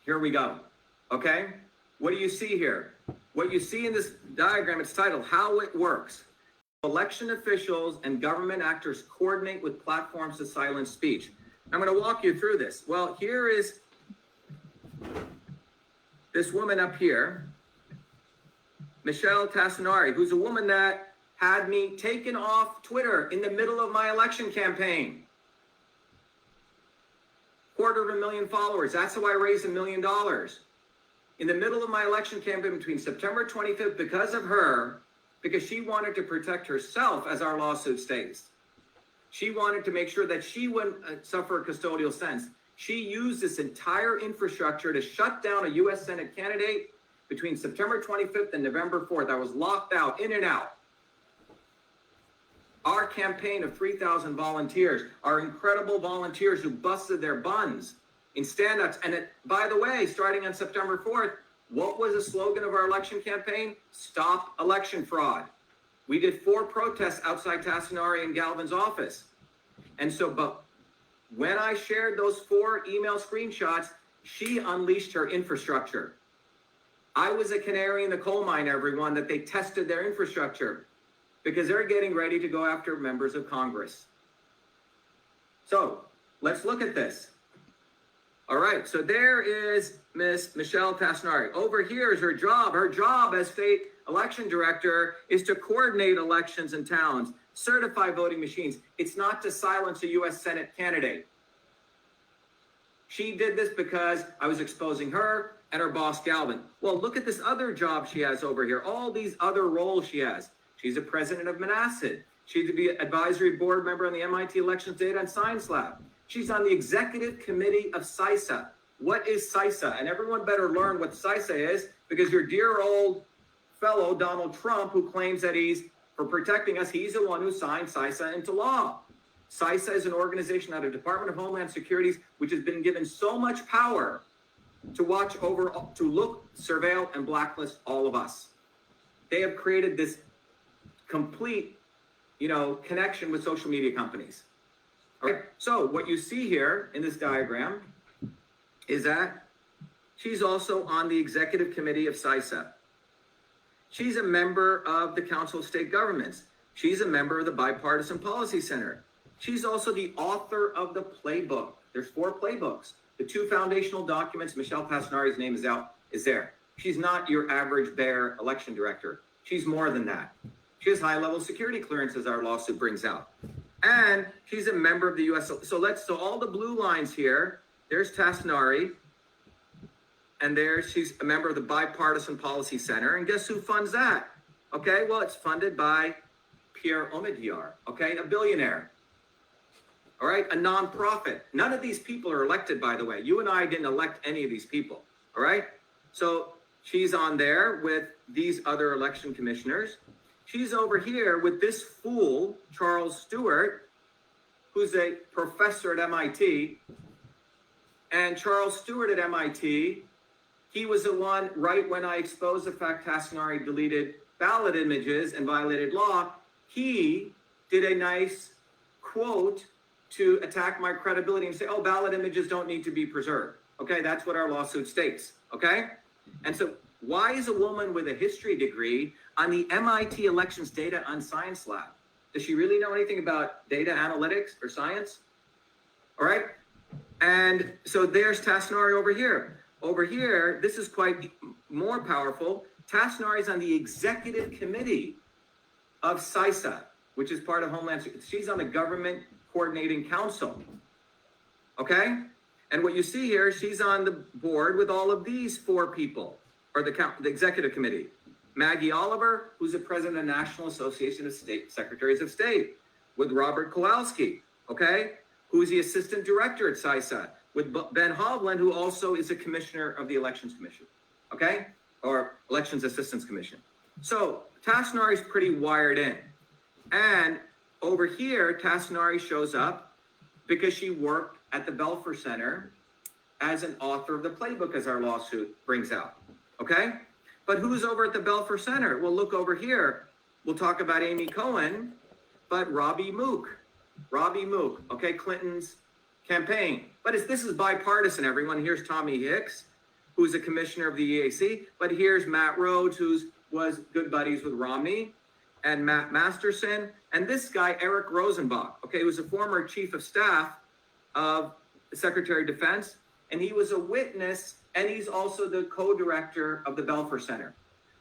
Here we go. Okay. What do you see here? What you see in this diagram, it's titled How It Works. Election officials and government actors coordinate with platforms to silence speech. I'm going to walk you through this. Well, here is this woman up here, Michelle Tassinari, who's a woman that had me taken off Twitter in the middle of my election campaign. 250,000 followers. That's how I raised $1 million. In the middle of my election campaign between September 25th, because of her, because she wanted to protect herself, as our lawsuit states. She wanted to make sure that she wouldn't suffer a custodial sentence. She used this entire infrastructure to shut down a U.S. Senate candidate between September 25th and November 4th. I was locked out, in and out. Our campaign of 3,000 volunteers, our incredible volunteers who busted their buns in stand-ups. And by the way, starting on September 4th, what was the slogan of our election campaign? Stop election fraud. We did 4 protests outside Tassinari and Galvin's office. And so, but when I shared those 4 email screenshots, she unleashed her infrastructure. I was a canary in the coal mine, everyone, that they tested their infrastructure because they're getting ready to go after members of Congress. So let's look at this. All right, so there is Miss Michelle Tassinari. Over here is her job. Her job as state election director is to coordinate elections in towns, certify voting machines. It's not to silence a U.S. Senate candidate. She did this because I was exposing her and her boss, Galvin. Well, look at this other job she has over here, all these other roles she has. She's a president of Manasseh. She's the advisory board member on the MIT Elections Data and Science Lab. She's on the executive committee of CISA. What is CISA? And everyone better learn what CISA is, because your dear old fellow, Donald Trump, who claims that he's for protecting us, he's the one who signed CISA into law. CISA is an organization out of Department of Homeland Security, which has been given so much power to watch over, to look, surveil, and blacklist all of us. They have created this complete, connection with social media companies. All right. So what you see here in this diagram is that she's also on the executive committee of CISA. She's a member of the Council of State Governments. She's a member of the Bipartisan Policy Center. She's also the author of the playbook. There's 4 playbooks. The 2 foundational documents, Michelle Tassinari's name is there. She's not your average bare election director. She's more than that. She has high-level security clearance, as our lawsuit brings out. And she's a member of the U.S. So all the blue lines here, there's Tassinari, and she's a member of the Bipartisan Policy Center. And guess who funds that? Okay, well, it's funded by Pierre Omidyar, okay, a billionaire. All right, a nonprofit. None of these people are elected, by the way. You and I didn't elect any of these people, all right? So she's on there with these other election commissioners. She's over here with this fool, Charles Stewart, who's a professor at MIT. And Charles Stewart at MIT, he was the one, right when I exposed the fact Tassinari deleted ballot images and violated law, he did a nice quote to attack my credibility and say, oh, ballot images don't need to be preserved. Okay, that's what our lawsuit states, okay? And so why is a woman with a history degree on the MIT Elections Data and Science Lab? Does she really know anything about data analytics or science? All right. And so there's Tasnari over here. Over here, this is quite more powerful. Tasnari is on the executive committee of CISA, which is part of Homeland Security. She's on the Government Coordinating Council. Okay? And what you see here, she's on the board with all of these four people, or the executive committee. Maggie Oliver, who's the president of the National Association of State Secretaries of State, with Robert Kowalski, okay, who's the assistant director at CISA, with Ben Hovland, who also is a commissioner of the Elections Commission, okay, or Elections Assistance Commission. So Tasnari is pretty wired in. And over here, Tasnari shows up because she worked at the Belfer Center as an author of the playbook, as our lawsuit brings out, okay? But who's over at the Belfer Center? Well, look over here. We'll talk about Amy Cohen, but Robbie Mook, okay, Clinton's campaign. But this is bipartisan, everyone. Here's Tommy Hicks, who's a commissioner of the EAC, but here's Matt Rhodes, who was good buddies with Romney, and Matt Masterson, and this guy, Eric Rosenbach, okay, who was a former chief of staff of the Secretary of Defense, and he was a witness, and he's also the co-director of the Belfer Center,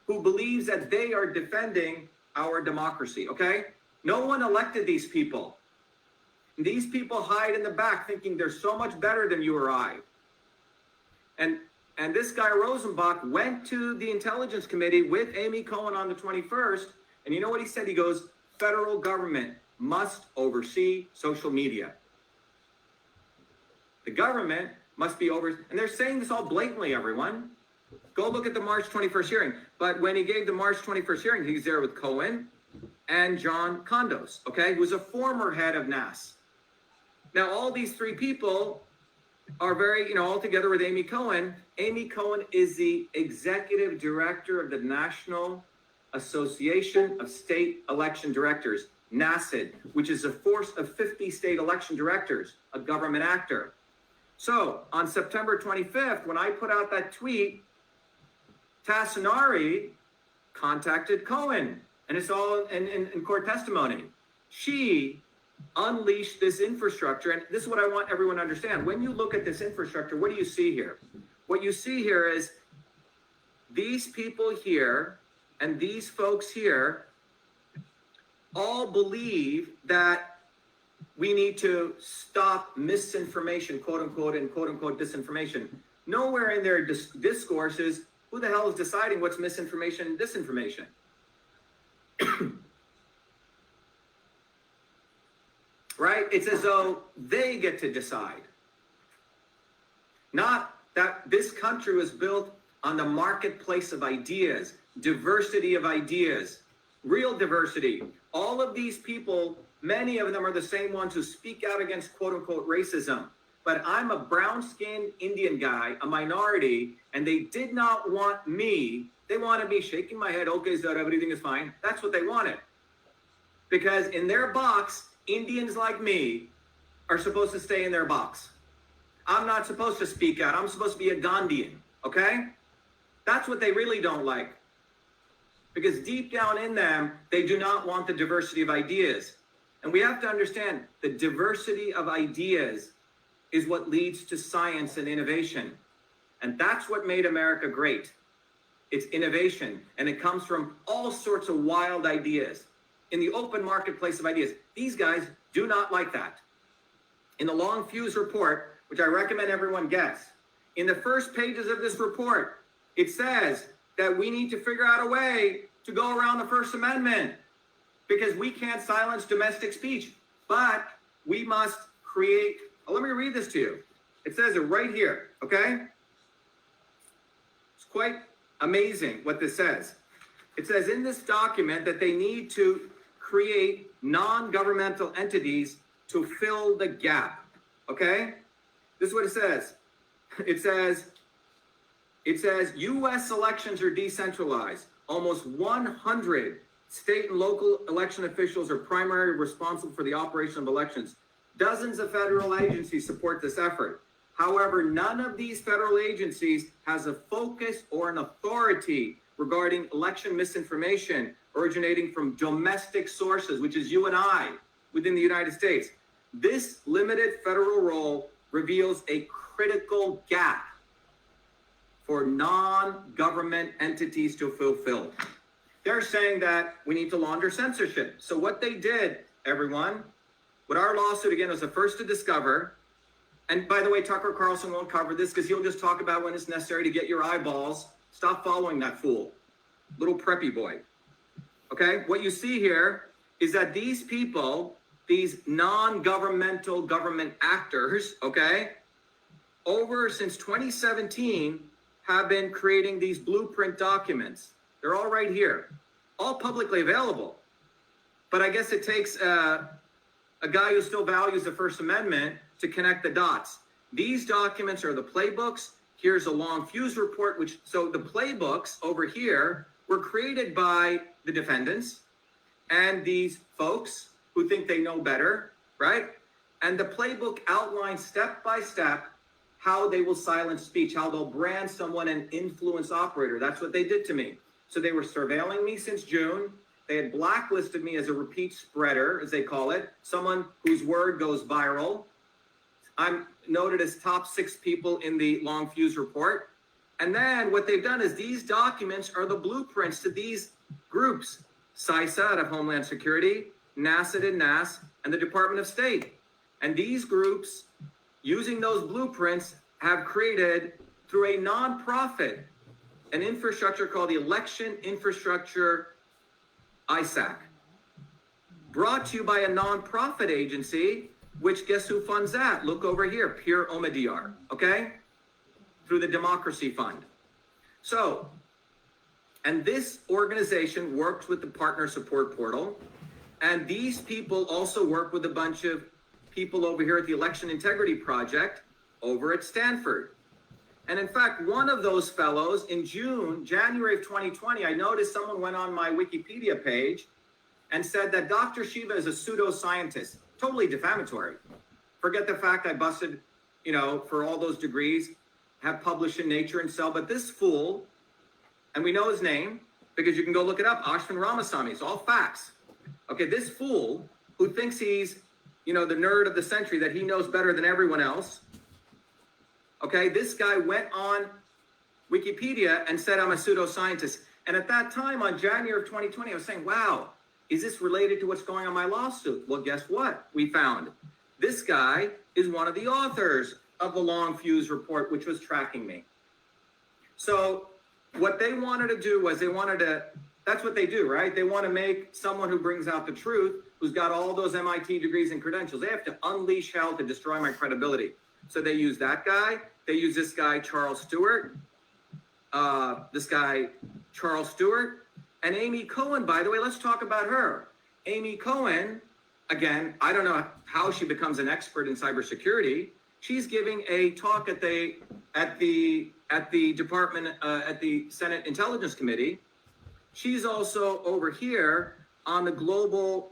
who believes that they are defending our democracy, okay? No one elected these people. These people hide in the back thinking they're so much better than you or I. And this guy Rosenbach went to the Intelligence Committee with Amy Cohen on the 21st, and you know what he said? He goes, federal government must oversee social media. The government must be over, and they're saying this all blatantly, everyone. Go look at the March 21st hearing. But when he gave the March 21st hearing, he was there with Cohen and John Kondos, okay, who was a former head of NAS. Now, all these three people are very, all together with Amy Cohen. Amy Cohen is the executive director of the National Association of State Election Directors, NASID, which is a force of 50 state election directors, a government actor. So on September 25th, when I put out that tweet, Tasnari contacted Cohen, and it's all in court testimony. She unleashed this infrastructure, and this is what I want everyone to understand. When you look at this infrastructure, what do you see here? What you see here is these people here and these folks here all believe that we need to stop misinformation, quote unquote, and quote unquote disinformation. Nowhere in their discourse is who the hell is deciding what's misinformation and disinformation. Right? It's as though they get to decide. Not that this country was built on the marketplace of ideas, diversity of ideas, real diversity. All of these people, many of them are the same ones who speak out against quote unquote racism. But I'm a brown-skinned Indian guy, a minority, and they did not want me. They wanted me shaking my head, okay, so everything is fine. That's what they wanted. Because in their box, Indians like me are supposed to stay in their box. I'm not supposed to speak out. I'm supposed to be a Gandhian, okay? That's what they really don't like. Because deep down in them, they do not want the diversity of ideas. And we have to understand the diversity of ideas is what leads to science and innovation. And that's what made America great. It's innovation, and it comes from all sorts of wild ideas in the open marketplace of ideas. These guys do not like that. In the Long Fuse report, which I recommend everyone gets, in the first pages of this report, it says that we need to figure out a way to go around the First Amendment because we can't silence domestic speech, but we must create. Let me read this to you. It says it right here, okay? It's quite amazing what this says. It says in this document that they need to create non-governmental entities to fill the gap, okay? This is what it says. It says U.S. elections are decentralized. Almost 100 state and local election officials are primarily responsible for the operation of elections. Dozens of federal agencies support this effort. However, none of these federal agencies has a focus or an authority regarding election misinformation originating from domestic sources, which is you and I within the United States. This limited federal role reveals a critical gap for non-government entities to fulfill. They're saying that we need to launder censorship. So what they did, everyone, what our lawsuit, again, was the first to discover, and by the way, Tucker Carlson won't cover this because he'll just talk about when it's necessary to get your eyeballs. Stop following that fool, little preppy boy. Okay, what you see here is that these people, these non-governmental government actors, okay, since 2017, have been creating these blueprint documents. They're all right here, all publicly available. But I guess it takes a guy who still values the First Amendment to connect the dots. These documents are the playbooks. Here's a long fuse report, so the playbooks over here were created by the defendants and these folks who think they know better, right? And the playbook outlines step by step how they will silence speech, how they'll brand someone an influence operator. That's what they did to me. So they were surveilling me since June. They had blacklisted me as a repeat spreader, as they call it, someone whose word goes viral. I'm noted as top 6 people in the long fuse report. And then what they've done is these documents are the blueprints to these groups, CISA out of Homeland Security, NASA and NAS, and the Department of State. And these groups, using those blueprints, have created, through a nonprofit, an infrastructure called the Election Infrastructure ISAC, brought to you by a nonprofit agency, which guess who funds that? Look over here, Pure Omidyar, okay? Through the Democracy Fund. So, and this organization works with the Partner Support Portal, and these people also work with a bunch of people over here at the Election Integrity Project over at Stanford. And in fact, one of those fellows in January of 2020, I noticed someone went on my Wikipedia page and said that Dr. Shiva is a pseudoscientist. Totally defamatory. Forget the fact I busted, for all those degrees, have published in Nature and Cell, but this fool, and we know his name because you can go look it up, Ashwin Ramaswamy, it's all facts. Okay, this fool who thinks he's, the nerd of the century, that he knows better than everyone else. Okay, this guy went on Wikipedia and said I'm a pseudoscientist. And at that time, on January of 2020, I was saying, wow, is this related to what's going on in my lawsuit? Well, guess what we found? This guy is one of the authors of the Long Fuse report, which was tracking me. So what they wanted to do was that's what they do, right? They want to make someone who brings out the truth, who's got all those MIT degrees and credentials, they have to unleash hell to destroy my credibility. So they use that guy. They use this guy, Charles Stewart. And Amy Cohen, by the way, let's talk about her. Amy Cohen, again, I don't know how she becomes an expert in cybersecurity. She's giving a talk at the Senate Intelligence Committee. She's also over here on the Global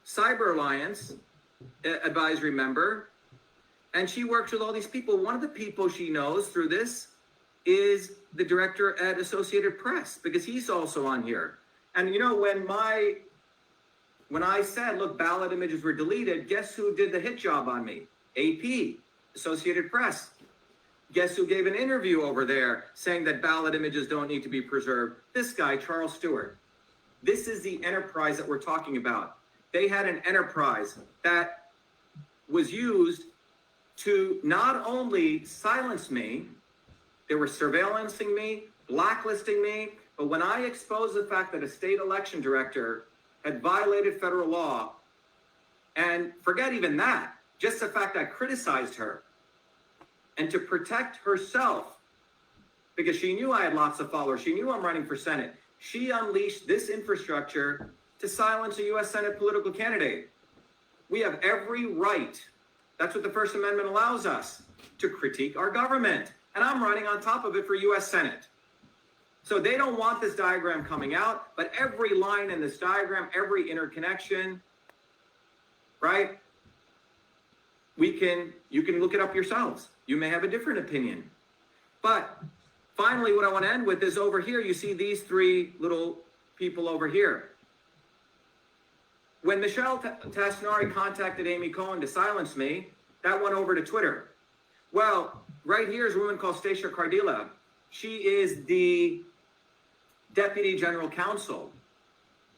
Cyber Alliance advisory member. And she works with all these people. One of the people she knows through this is the director at Associated Press, because he's also on here. And when I said, look, ballot images were deleted, guess who did the hit job on me? AP, Associated Press. Guess who gave an interview over there saying that ballot images don't need to be preserved? This guy, Charles Stewart. This is the enterprise that we're talking about. They had an enterprise that was used to not only silence me, they were surveillancing me, blacklisting me, but when I exposed the fact that a state election director had violated federal law, and forget even that, just the fact I criticized her, and to protect herself, because she knew I had lots of followers, she knew I'm running for Senate, she unleashed this infrastructure to silence a U.S. Senate political candidate. We have every right. That's what the First Amendment allows us, to critique our government. And I'm running on top of it for U.S. Senate. So they don't want this diagram coming out, but every line in this diagram, every interconnection, right? You can look it up yourselves. You may have a different opinion. But finally, what I want to end with is over here, you see these 3 little people over here. When Michelle Tasnari contacted Amy Cohen to silence me, that went over to Twitter. Well, right here is a woman called Stacia Cardilla. She is the deputy general counsel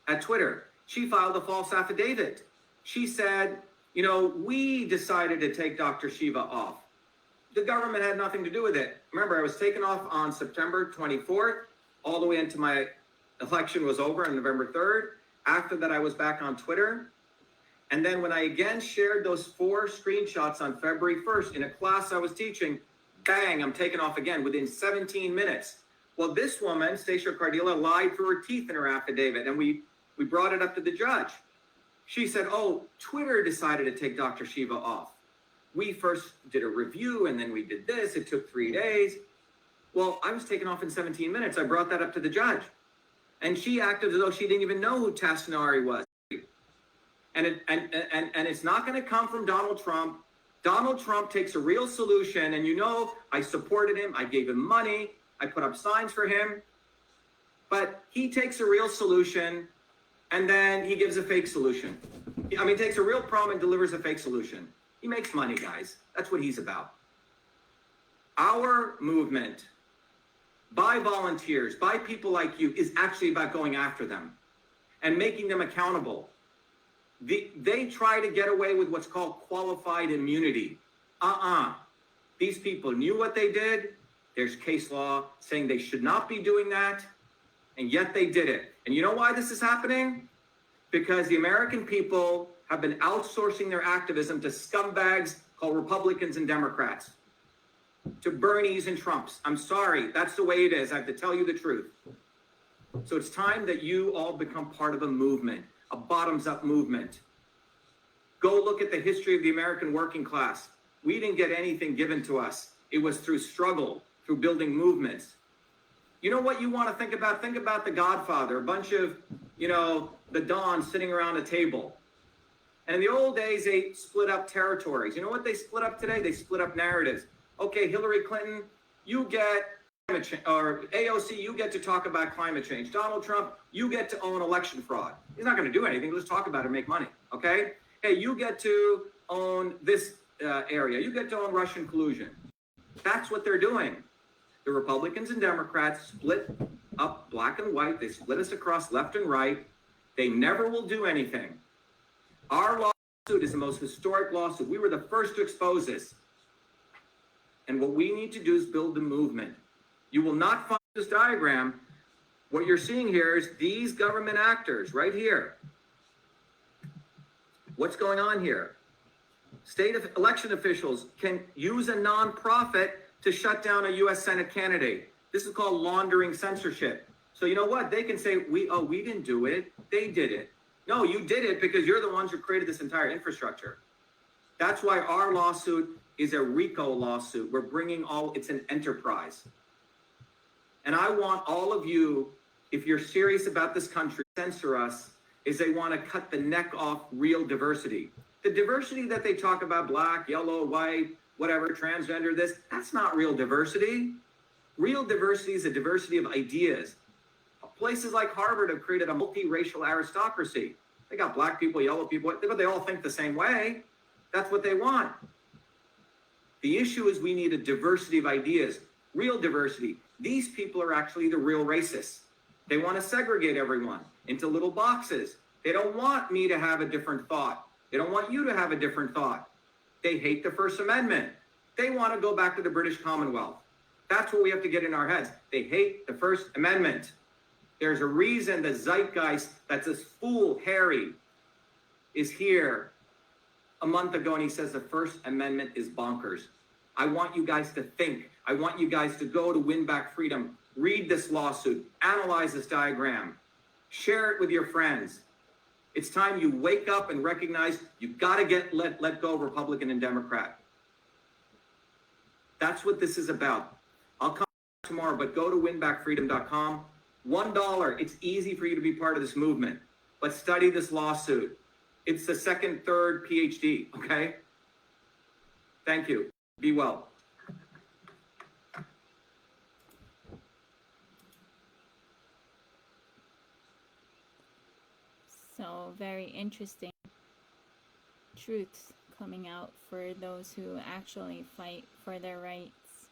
at Twitter. She filed a false affidavit. She said, you know, we decided to take Dr. Shiva off. The government had nothing to do with it. Remember, I was taken off on September 24th, all the way into my election was over on November 3rd. After that, I was back on Twitter. And then when I again shared those 4 screenshots on February 1st in a class I was teaching, bang, I'm taken off again within 17 minutes. Well, this woman, Stacia Cardilla, lied through her teeth in her affidavit, and we brought it up to the judge. She said, oh, Twitter decided to take Dr. Shiva off. We first did a review, and then we did this. It took 3 days. Well, I was taken off in 17 minutes. I brought that up to the judge. And she acted as though she didn't even know who Tasnari was. And it's not going to come from Donald Trump. Donald Trump takes a real solution, and you know, I supported him. I gave him money. I put up signs for him. But he takes a real solution, and then he gives a fake solution. I mean, he takes a real problem and delivers a fake solution. He makes money, guys. That's what he's about. Our movement, by volunteers, by people like you, is actually about going after them and making them accountable. They try to get away with what's called qualified immunity. These people knew what they did. There's case law saying they should not be doing that, and yet they did it. And you know why this is happening? Because the American people have been outsourcing their activism to scumbags called Republicans and Democrats, to Bernies and Trumps. I'm sorry, that's the way it is. I have to tell you the truth. So it's time that you all become part of a movement, a bottoms-up movement. Go look at the history of the American working class. We didn't get anything given to us. It was through struggle, through building movements. You know what you want to think about? Think about The Godfather, a bunch of, the Dons sitting around a table. And in the old days, they split up territories. You know what they split up today? They split up narratives. Okay, Hillary Clinton, you get climate change, or AOC, you get to talk about climate change. Donald Trump, you get to own election fraud. He's not going to do anything. Let's talk about it and make money, okay? Hey, you get to own this area. You get to own Russian collusion. That's what they're doing. The Republicans and Democrats split up black and white. They split us across left and right. They never will do anything. Our lawsuit is the most historic lawsuit. We were the first to expose this. And what we need to do is build the movement. You will not find this diagram. What you're seeing here is these government actors right here. What's going on here? State election officials can use a nonprofit to shut down a U.S. Senate candidate. This is called laundering censorship. So you know what? They can say, we didn't do it. They did it. No, you did it because you're the ones who created this entire infrastructure. That's why our lawsuit is a RICO lawsuit. We're bringing it's an enterprise. And I want all of you, if you're serious about this country, censor us, is they want to cut the neck off real diversity. The diversity that they talk about, black, yellow, white, whatever, transgender, that's not real diversity. Real diversity is a diversity of ideas. Places like Harvard have created a multiracial aristocracy. They got black people, yellow people, but they all think the same way. That's what they want. The issue is we need a diversity of ideas, real diversity. These people are actually the real racists. They want to segregate everyone into little boxes. They don't want me to have a different thought. They don't want you to have a different thought. They hate the First Amendment. They want to go back to the British Commonwealth. That's what we have to get in our heads. They hate the First Amendment. There's a reason the zeitgeist that this fool, Harry, is here a month ago and he says the First Amendment is bonkers. I want you guys to think. I want you guys to go to Win Back Freedom, read this lawsuit, analyze this diagram, share it with your friends. It's time you wake up and recognize you've got to let go of Republican and Democrat. That's what this is about. I'll come tomorrow, but go to winbackfreedom.com. $1. It's easy for you to be part of this movement, but study this lawsuit. It's the second, third PhD, okay? Thank you. Be well. So very interesting truths coming out for those who actually fight for their rights.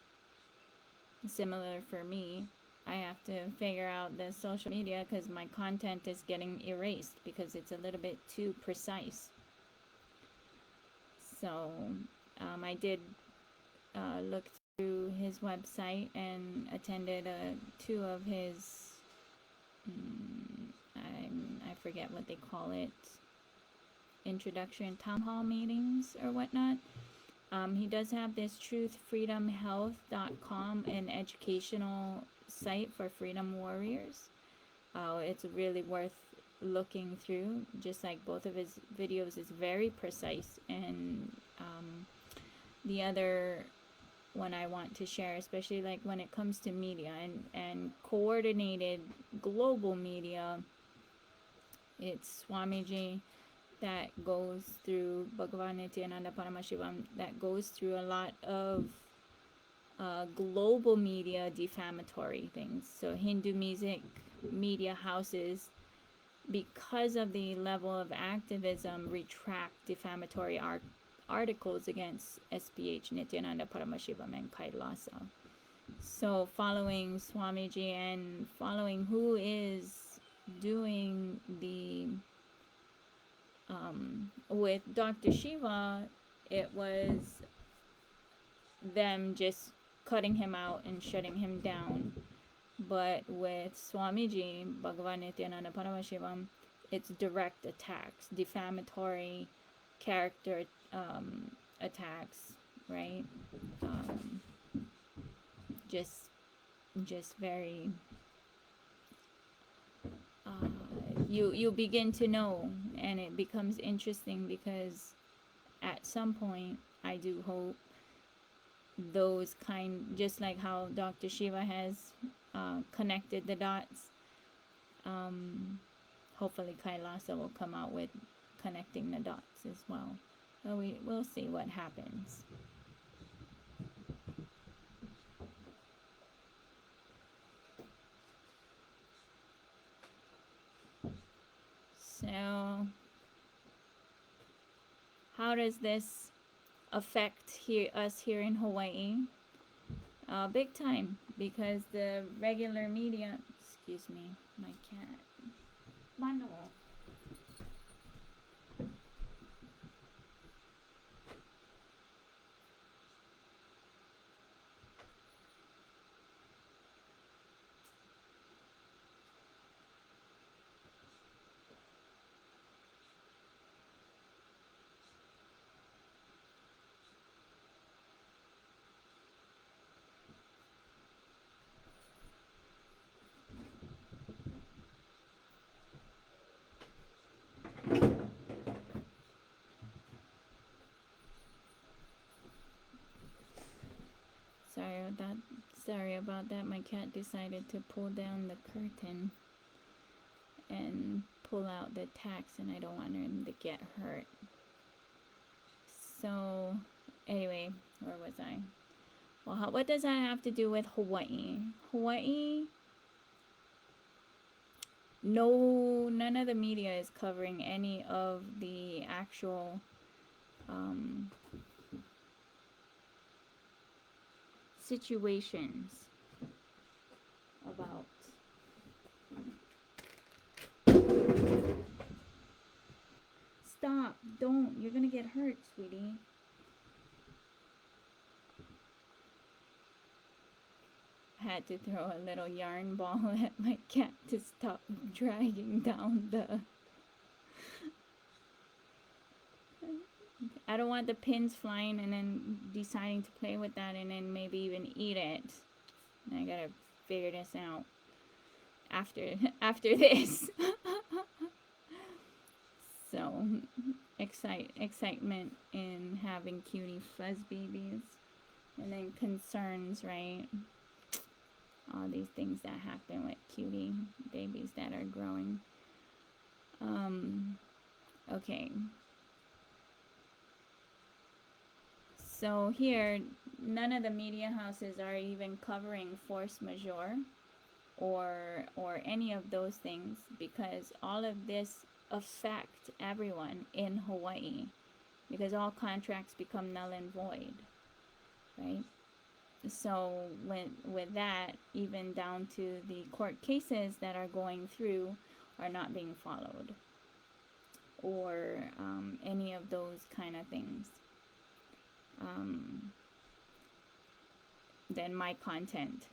Similar for me, I have to figure out the social media because my content is getting erased because it's a little bit too precise. So I did look through his website and attended two of his, I forget what they call it, introduction town hall meetings or whatnot. He does have this truthfreedomhealth.com, an educational site for freedom warriors. It's really worth looking through. Just like both of his videos is very precise, and the other one I want to share, especially like when it comes to media and coordinated global media, it's Swamiji that goes through Bhagavan Nityananda Paramashivam, that goes through a lot of global media defamatory things. So Hindu music media houses, because of the level of activism, retract defamatory articles against SPH, Nityananda Paramashivam, and Kailasa. So following Swamiji and following who is doing the with Dr. Shiva, it was them just cutting him out and shutting him down. But with Swamiji, Bhagavan Nityananda Paramashivam, it's direct attacks, defamatory character attacks, right? Just very you begin to know, and it becomes interesting because at some point I do hope those just like how Dr. Shiva has connected the dots, hopefully Kailasa will come out with connecting the dots as well. So we'll see what happens. So how does this affect us here in Hawaii? Big time, because the regular media, excuse me, my cat, Mano. Sorry about that. My cat decided to pull down the curtain and pull out the tacks, and I don't want him to get hurt. So, anyway, where was I? Well, what does that have to do with Hawaii? Hawaii, none of the media is covering any of the actual situations about stop, don't, you're gonna get hurt, sweetie. Had to throw a little yarn ball at my cat to stop dragging down the I don't want the pins flying and then deciding to play with that and then maybe even eat it. I gotta figure this out after this. So excitement in having cutie fuzz babies, and then concerns, right? All these things that happen with cutie babies that are growing. Okay. So here, none of the media houses are even covering force majeure or any of those things, because all of this affect everyone in Hawaii, because all contracts become null and void, right? So with that, even down to the court cases that are going through are not being followed, or any of those kind of things. Then my content.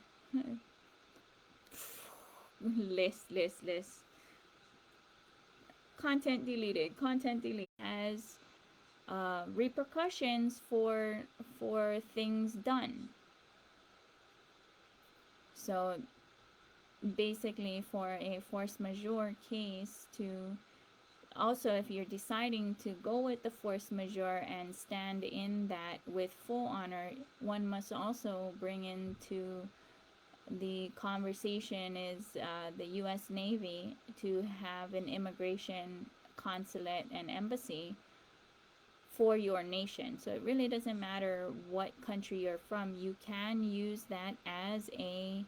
list. Content deleted as repercussions for things done. So basically, for a force majeure case, to also, if you're deciding to go with the force majeure and stand in that with full honor, one must also bring into the conversation is the U.S. Navy to have an immigration consulate and embassy for your nation. So it really doesn't matter what country you're from. You can use that as a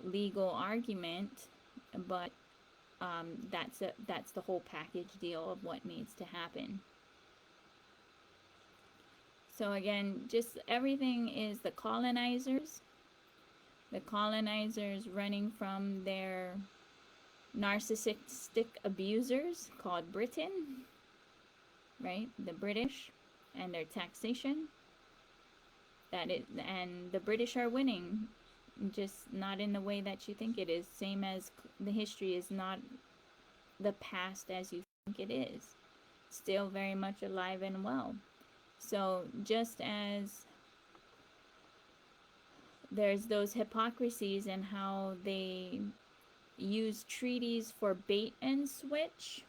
legal argument, but that's the whole package deal of what needs to happen. So again, just everything is the colonizers running from their narcissistic abusers called Britain, right? The British and their taxation. And the British are winning, just not in the way that you think it is. Same as the history is not the past as you think it is. Still very much alive and well. So just as there's those hypocrisies in how they use treaties for bait and switch,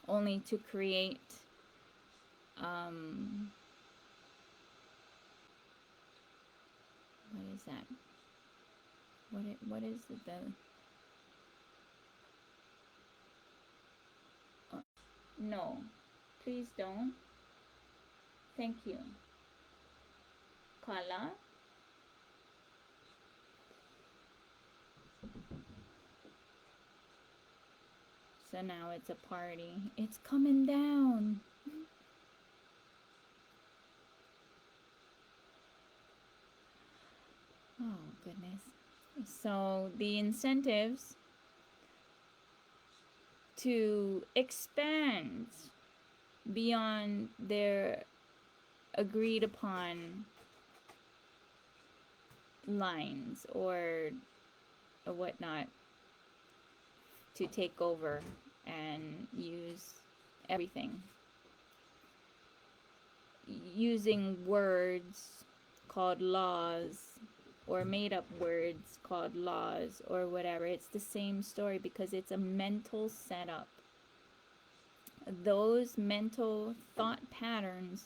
only to create what is that? What is the no, please don't. Thank you. Kala. So now it's a party. It's coming down. Oh, goodness. So the incentives to expand beyond their agreed upon lines or whatnot to take over and use everything. Using words called laws or made up words called laws or whatever. It's the same story because it's a mental setup. Those mental thought patterns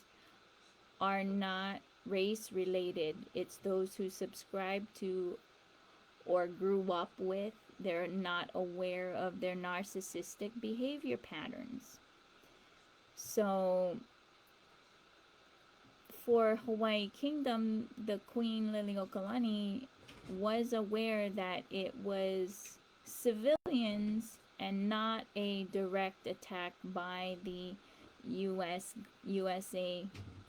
are not race related. It's those who subscribe to or grew up with. They're not aware of their narcissistic behavior patterns. So for Hawaii Kingdom, the Queen Liliuokalani was aware that it was civilians and not a direct attack by the USA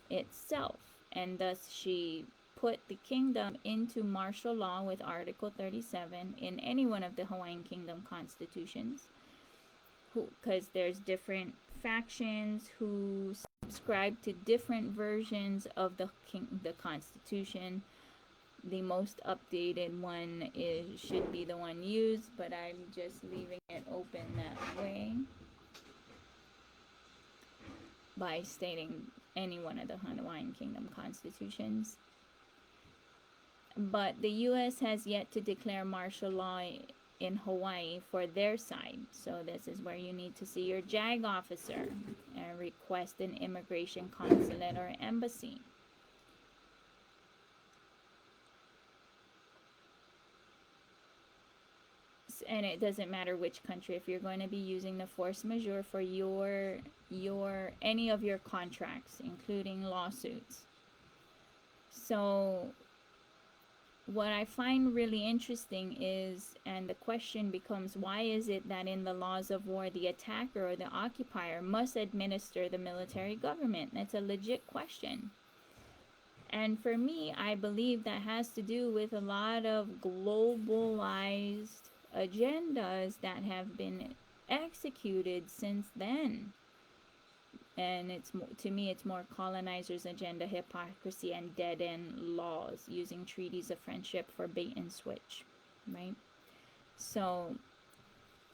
itself, and thus she put the kingdom into martial law with Article 37 in any one of the Hawaiian Kingdom constitutions, because there's different factions who subscribe to different versions of the Constitution. The most updated one should be the one used, but I'm just leaving it open that way by stating any one of the Hawaiian Kingdom constitutions. But the U.S. has yet to declare martial law in Hawaii for their side. So this is where you need to see your JAG officer and request an immigration consulate or embassy. And it doesn't matter which country, if you're going to be using the force majeure for your any of your contracts, including lawsuits. So what I find really interesting is, and the question becomes, why is it that in the laws of war, the attacker or the occupier must administer the military government? That's a legit question. And for me, I believe that has to do with a lot of globalized agendas that have been executed since then. And it's, to me, it's more colonizers' agenda, hypocrisy, and dead-end laws, using treaties of friendship for bait and switch, right? So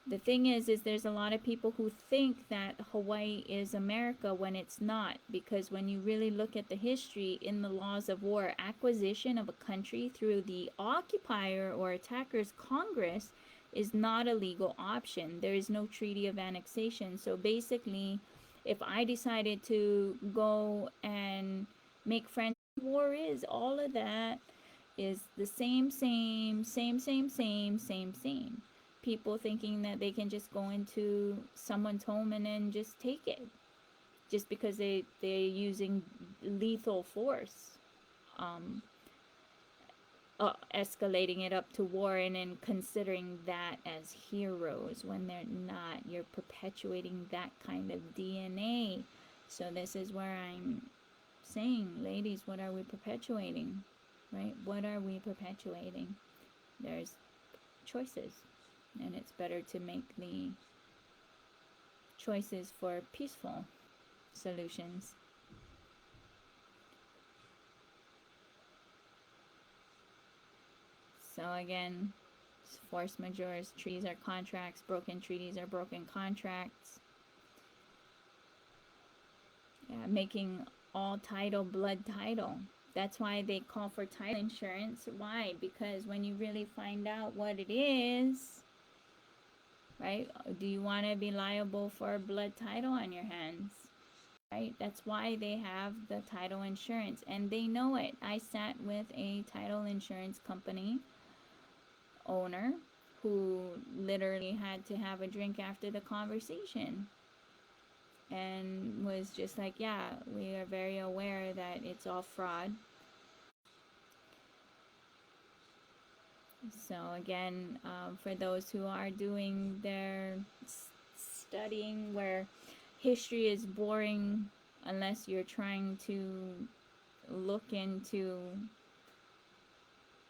the thing is there's a lot of people who think that Hawaii is America when it's not, because when you really look at the history in the laws of war, acquisition of a country through the occupier or attacker's Congress is not a legal option. There is no treaty of annexation. So basically, if I decided to go and make friends, war is all of that is the same. People thinking that they can just go into someone's home and then just take it, just because they're using lethal force, escalating it up to war, and then considering that as heroes when they're not. You're perpetuating that kind of DNA. So this is where I'm saying, ladies, what are we perpetuating, right? What are we perpetuating? There's choices, and it's better to make the choices for peaceful solutions. So again, force majeure, treaties are contracts, broken treaties are broken contracts. Yeah, making all title blood title. That's why they call for title insurance. Why? Because when you really find out what it is, right? Do you want to be liable for a blood title on your hands? Right? That's why they have the title insurance, and they know it. I sat with a title insurance company owner who literally had to have a drink after the conversation, and was just like, yeah, we are very aware that it's all fraud. So again, for those who are doing their studying, where history is boring unless you're trying to look into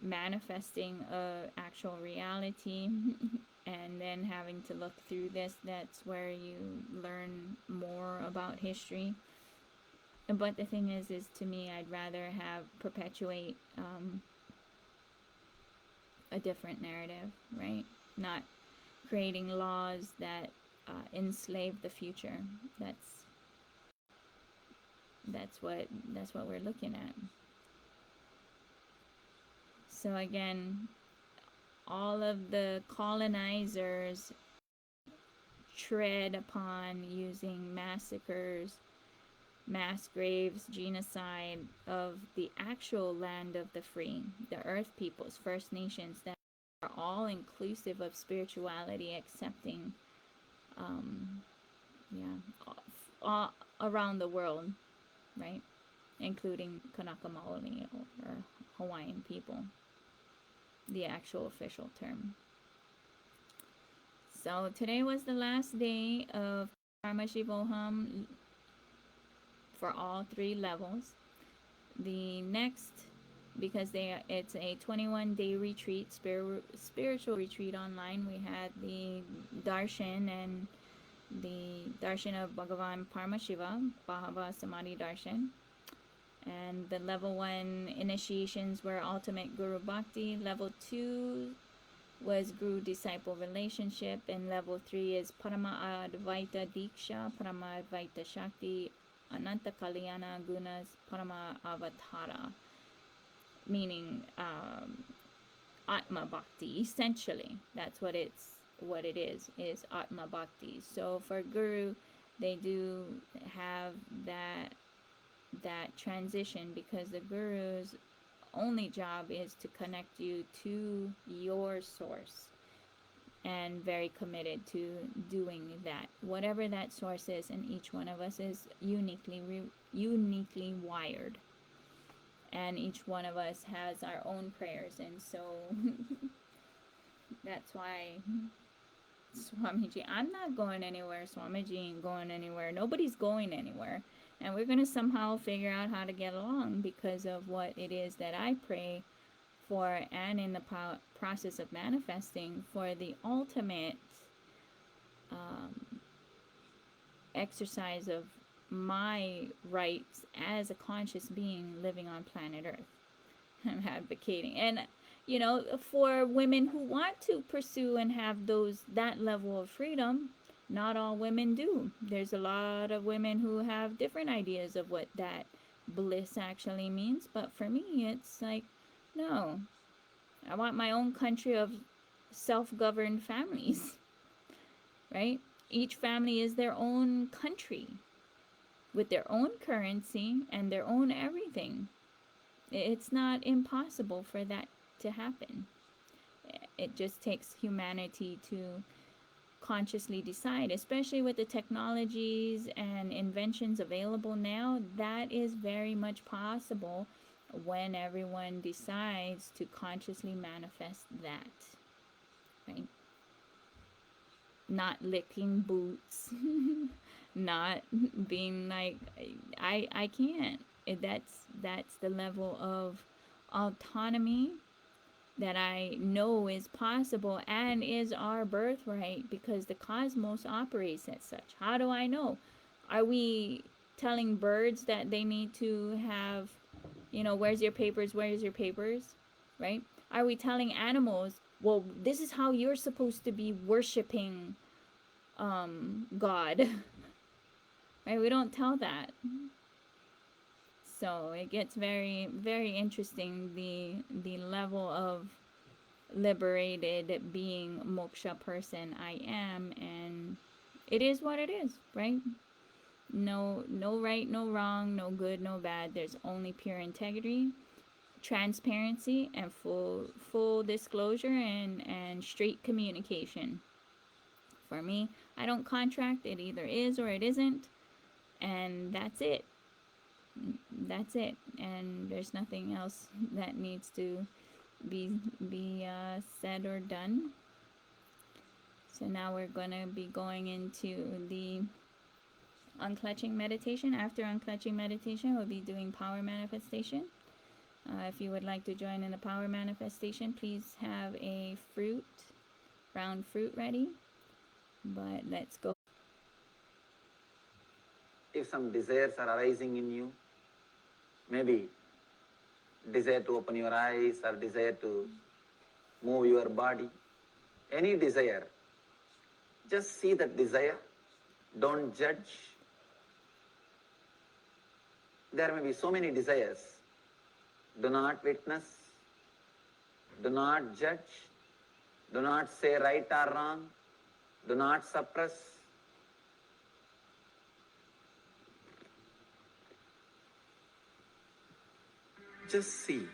manifesting a actual reality and then having to look through this, that's where you learn more about history. But the thing is to me, I'd rather have perpetuate a different narrative, right? Not creating laws that enslave the future. That's what we're looking at. So again, all of the colonizers tread upon using massacres, mass graves, genocide of the actual land of the free, the earth peoples, First Nations, that are all inclusive of spirituality, accepting, all around the world, right? Including Kanaka Maoli or Hawaiian people, the actual official term. So today was the last day of Karma Shivoham for all 3 levels. The next, because it's a 21-day retreat, spiritual retreat online, we had the darshan and the darshan of Bhagavan Paramashiva, Bhava Samadhi Darshan. And the level 1 initiations were Ultimate Guru Bhakti. Level 2 was Guru Disciple Relationship. And level 3 is Parama Advaita Diksha, Parama Advaita Shakti, Ananta Kalyana Gunas, Parama Avatara. Meaning Atma Bhakti, essentially. That's what it is Atma Bhakti. So for Guru, they do have that transition, because the Guru's only job is to connect you to your source, and very committed to doing that, whatever that source is. And each one of us is uniquely wired, and each one of us has our own prayers. And so that's why Swamiji, I'm not going anywhere. Swamiji ain't going anywhere. Nobody's going anywhere. And we're going to somehow figure out how to get along because of what it is that I pray for, and in the process of manifesting for the ultimate exercise of my rights as a conscious being living on planet Earth. I'm advocating. And you know, for women who want to pursue and have that level of freedom, not all women do. There's a lot of women who have different ideas of what that bliss actually means. But for me, it's like, no, I want my own country of self-governed families, right? Each family is their own country with their own currency and their own everything. It's not impossible for that to happen. It just takes humanity to consciously decide, especially with the technologies and inventions available now. That is very much possible when everyone decides to consciously manifest that, right? Not licking boots, not being like, I can't. That's the level of autonomy that I know is possible and is our birthright, because the cosmos operates as such. How do I know? Are we telling birds that they need to have, where's your papers, right? Are we telling animals, well, this is how you're supposed to be worshiping God? Right? We don't tell that. So it gets very, very interesting, the level of liberated being moksha person I am, and it is what it is, right? No right, no wrong, no good, no bad. There's only pure integrity, transparency, and full disclosure, and straight communication. For me, I don't contract. It either is or it isn't, and that's it. And there's nothing else that needs to be said or done. So now we're gonna be going into the unclutching meditation. After unclutching meditation, we'll be doing power manifestation. If you would like to join in the power manifestation, please have a round fruit ready. But let's go. If some desires are arising in you, maybe desire to open your eyes or desire to move your body, any desire, just see that desire. Don't judge. There may be so many desires. Do not witness. Do not judge. Do not say right or wrong. Do not suppress. Just see.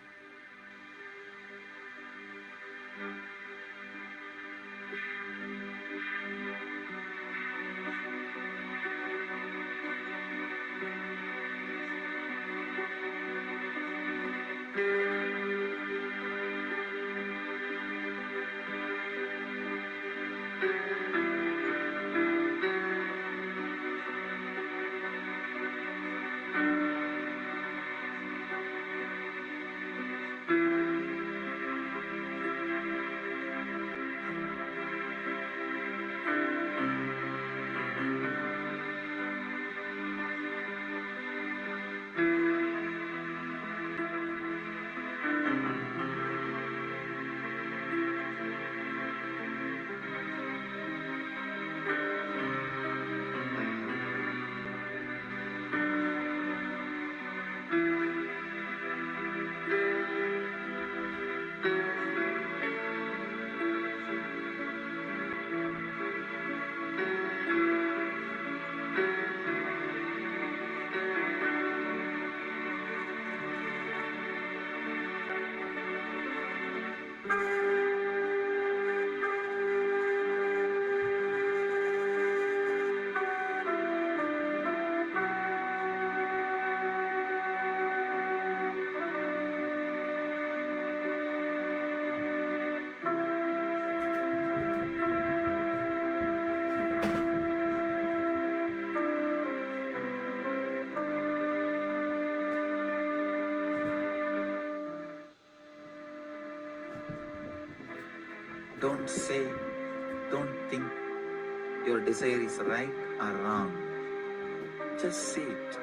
don't think your desire is right or wrong. Just see it.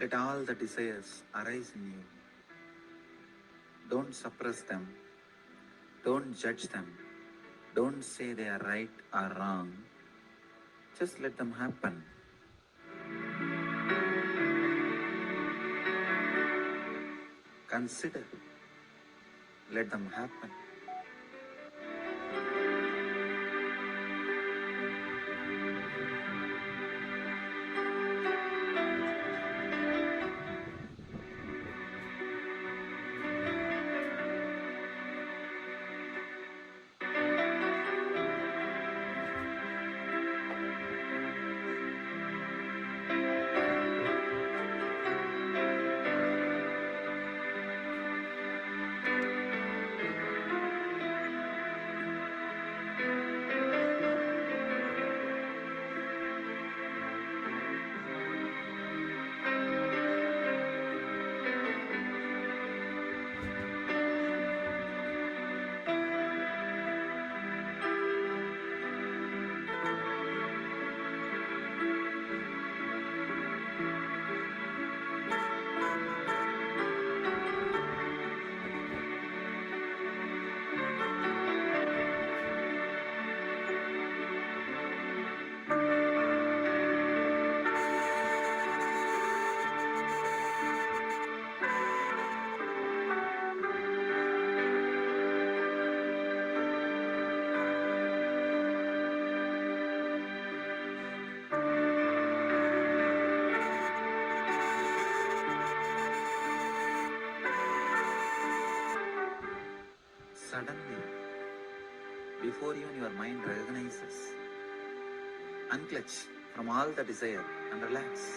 Let all the desires arise in you. Don't suppress them. Don't judge them. Don't say they are right or wrong. Just let them happen. Consider. Let them happen. suddenly, before even your mind recognizes, unclutch from all the desire and relax.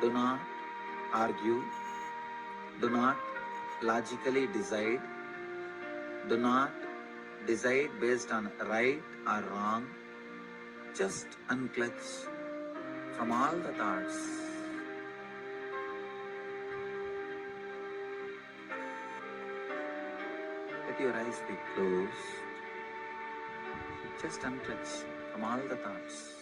Do not argue. Do not logically decide. Do not decide based on right or wrong. Just unclutch from all the thoughts. Let your eyes be closed. Just unclutch from all the thoughts.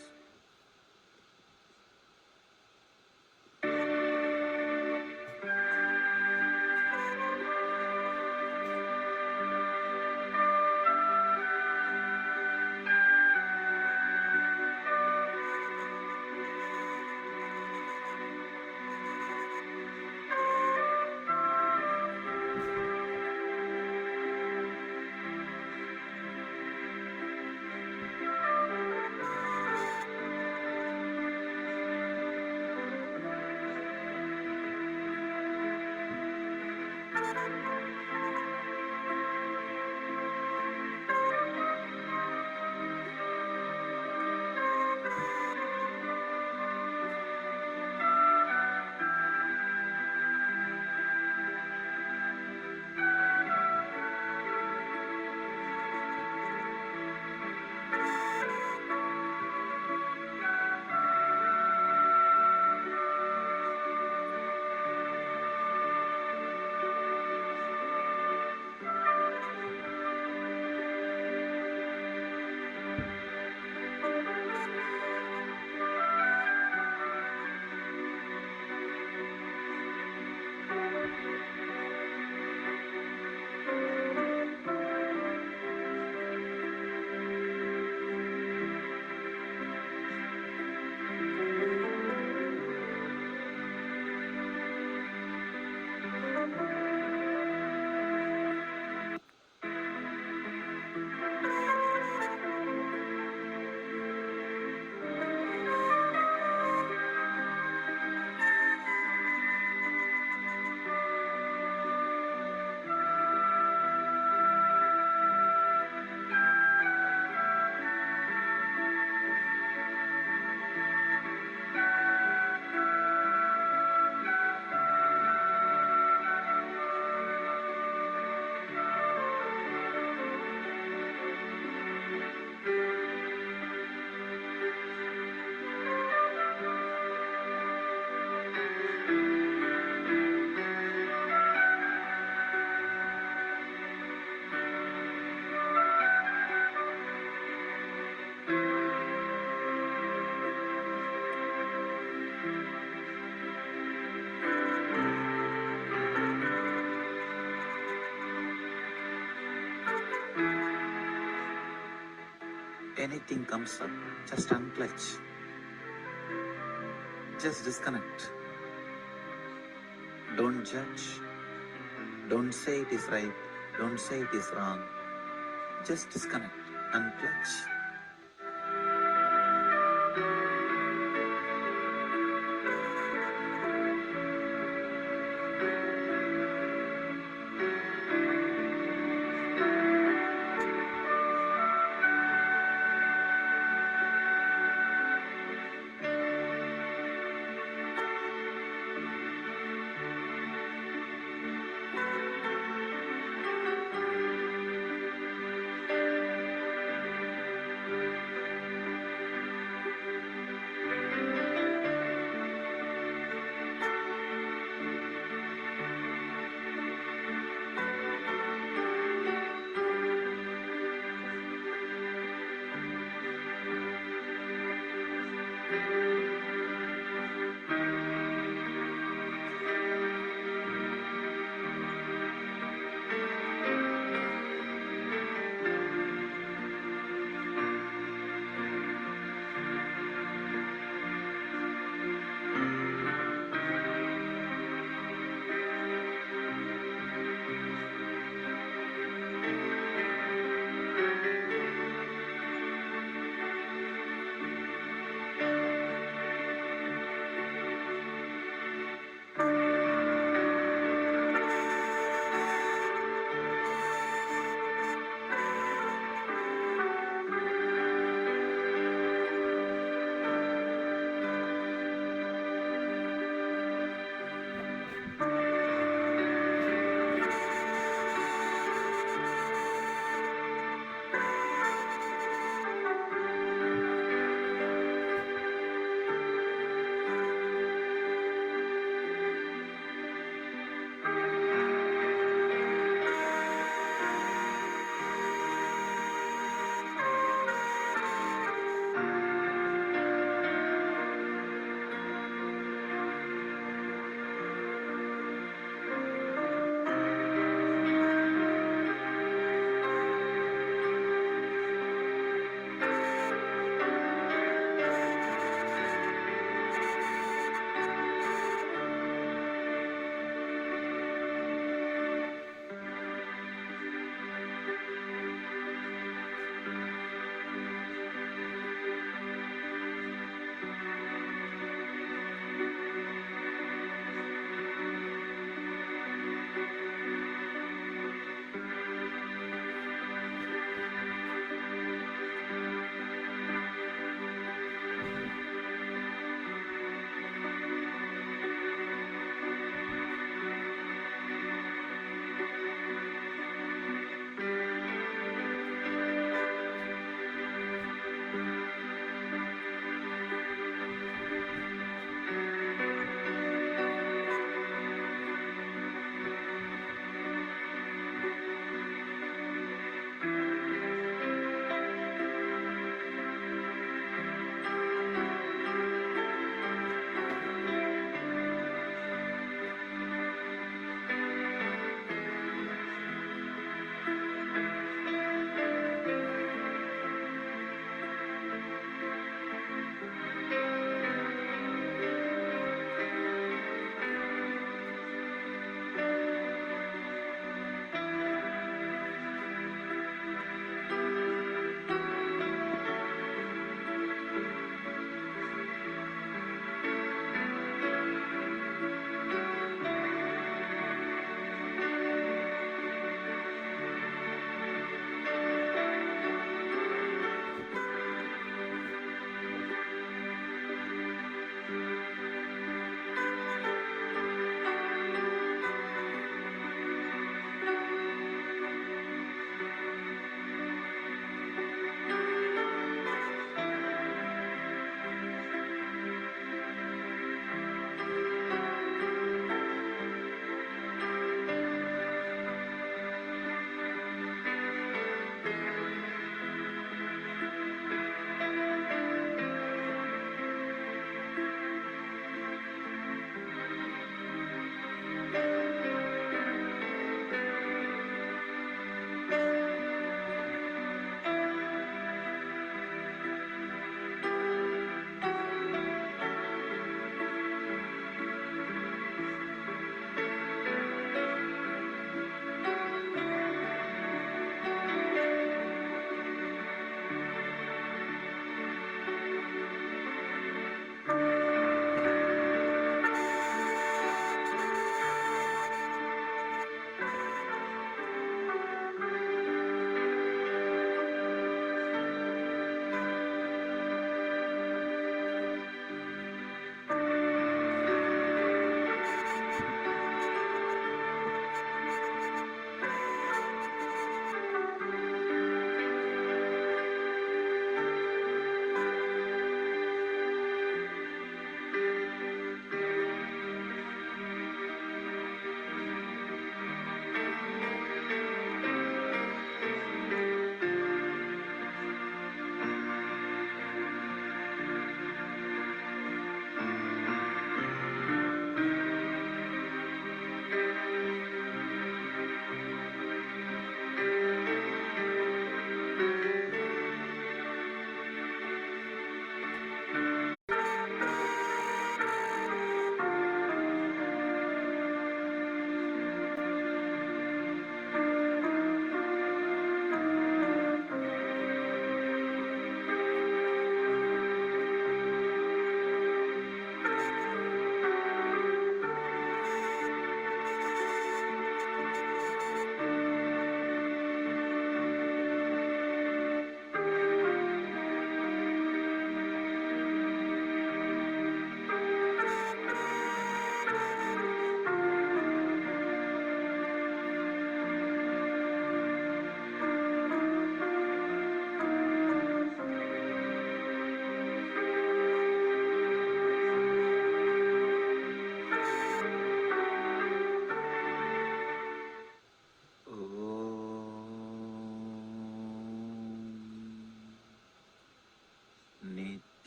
Anything comes up, just unclutch. Just disconnect. Don't judge. Don't say it is right. Don't say it is wrong. Just disconnect. Unclutch.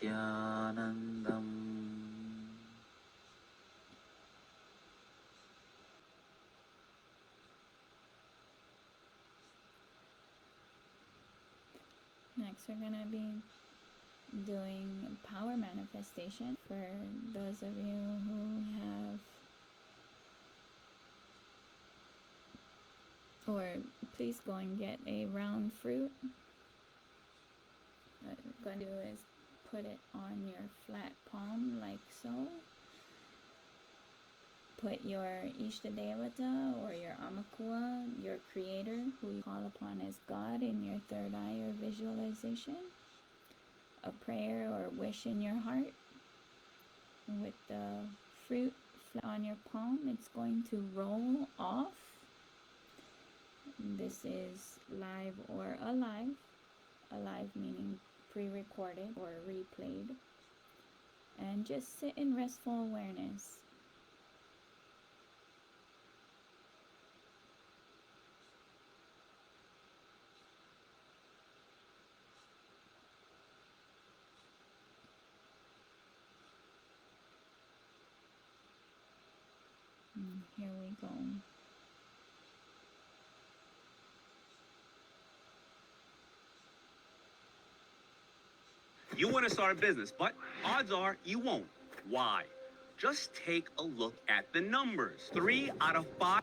Nityanandam. Next, we're gonna be doing power manifestation for those of you who have, or please go and get a round fruit. What I'm going to do is put it on your flat palm like so. Put your Ishtadevata or your Amakua, your creator, who you call upon as God, in your third eye or visualization. A prayer or wish in your heart. With the fruit on your palm, it's going to roll off. This is live or alive. Alive meaning pre-recorded or replayed. And just sit in restful awareness. Here we go. You want to start a business, but odds are you won't. Why? Just take a look at the numbers. 3 out of 5.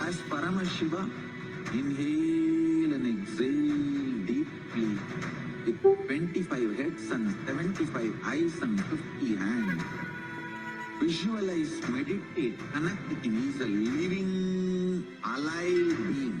As Paramashiva, inhale and exhale deeply with 25 heads and 75 eyes and 50 hands. Visualize, meditate, connect with him. He is a living, alive being.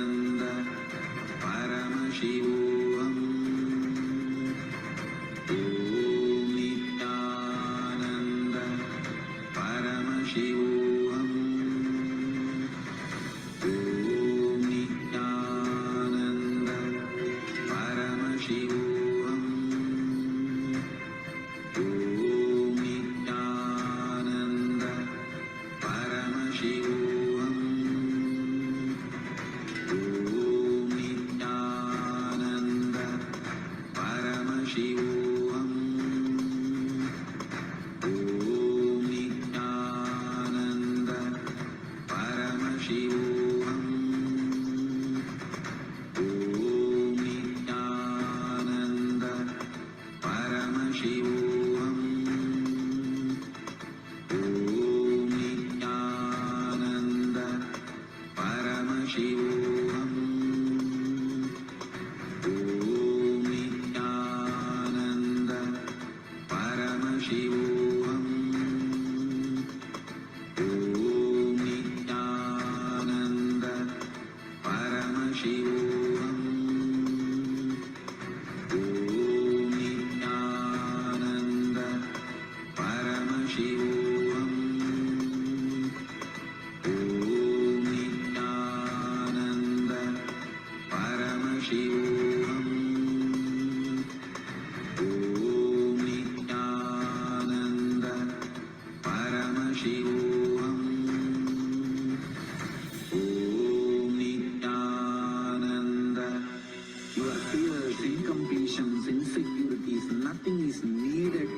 Your fears, incompletions, insecurities, nothing is needed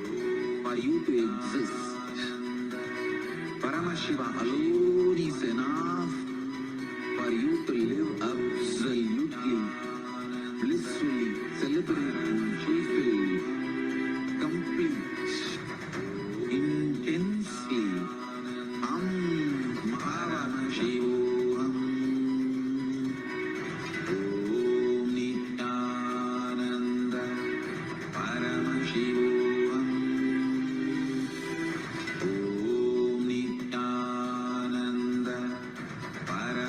for you to exist. Paramashiva alone is enough for you to live absolutely, blissfully, celebrating, fulfilled, complete, intensely. Paramashivoham. Om Nityananda Paramashivoham. Om Nityananda Paramashivoham. Om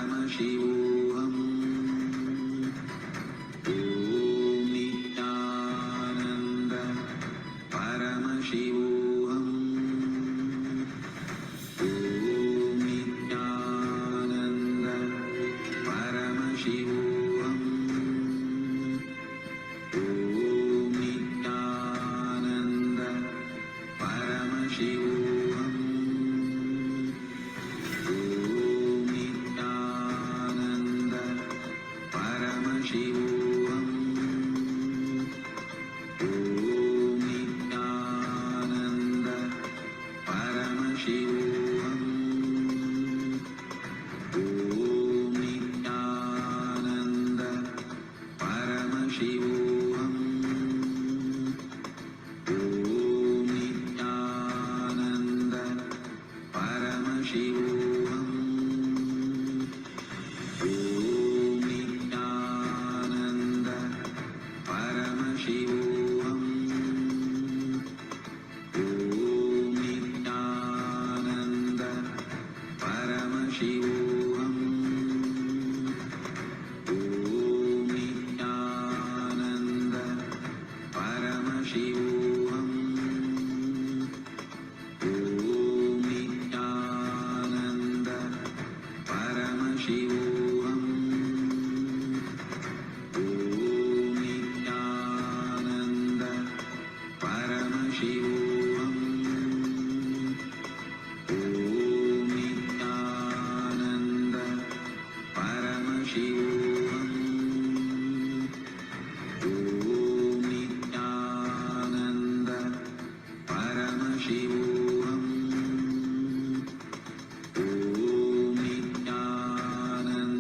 Nityananda Paramashivoham. Om Nityananda Paramashivoham. Om Nityananda Paramashivoham. Om Nityananda Paramashivoham. Om Nityananda Paramashivoham. Om Nityananda Paramashivoham. Om Nityananda Paramashivoham. Om Nityananda Paramashivoham. Om Nityananda Paramashivoham. Om Nityananda Paramashivoham. Om Nityananda Paramashivoham. Om Nityananda Paramashivoham. Om Nityananda Paramashivoham. Om Nityananda Paramashivoham. Om Nityananda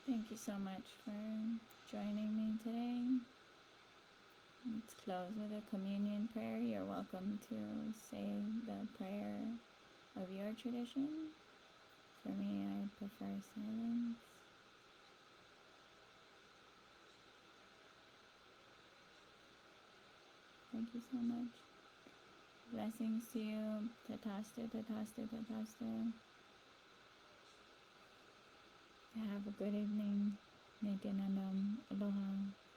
Thank you so much for joining me today. Let's close with a communion prayer. You're welcome to say the prayer of your tradition. For me, I prefer silence. Thank you so much. Blessings to you. Tataste, tataste, tataste. Have a good evening. Nitinandam. Aloha.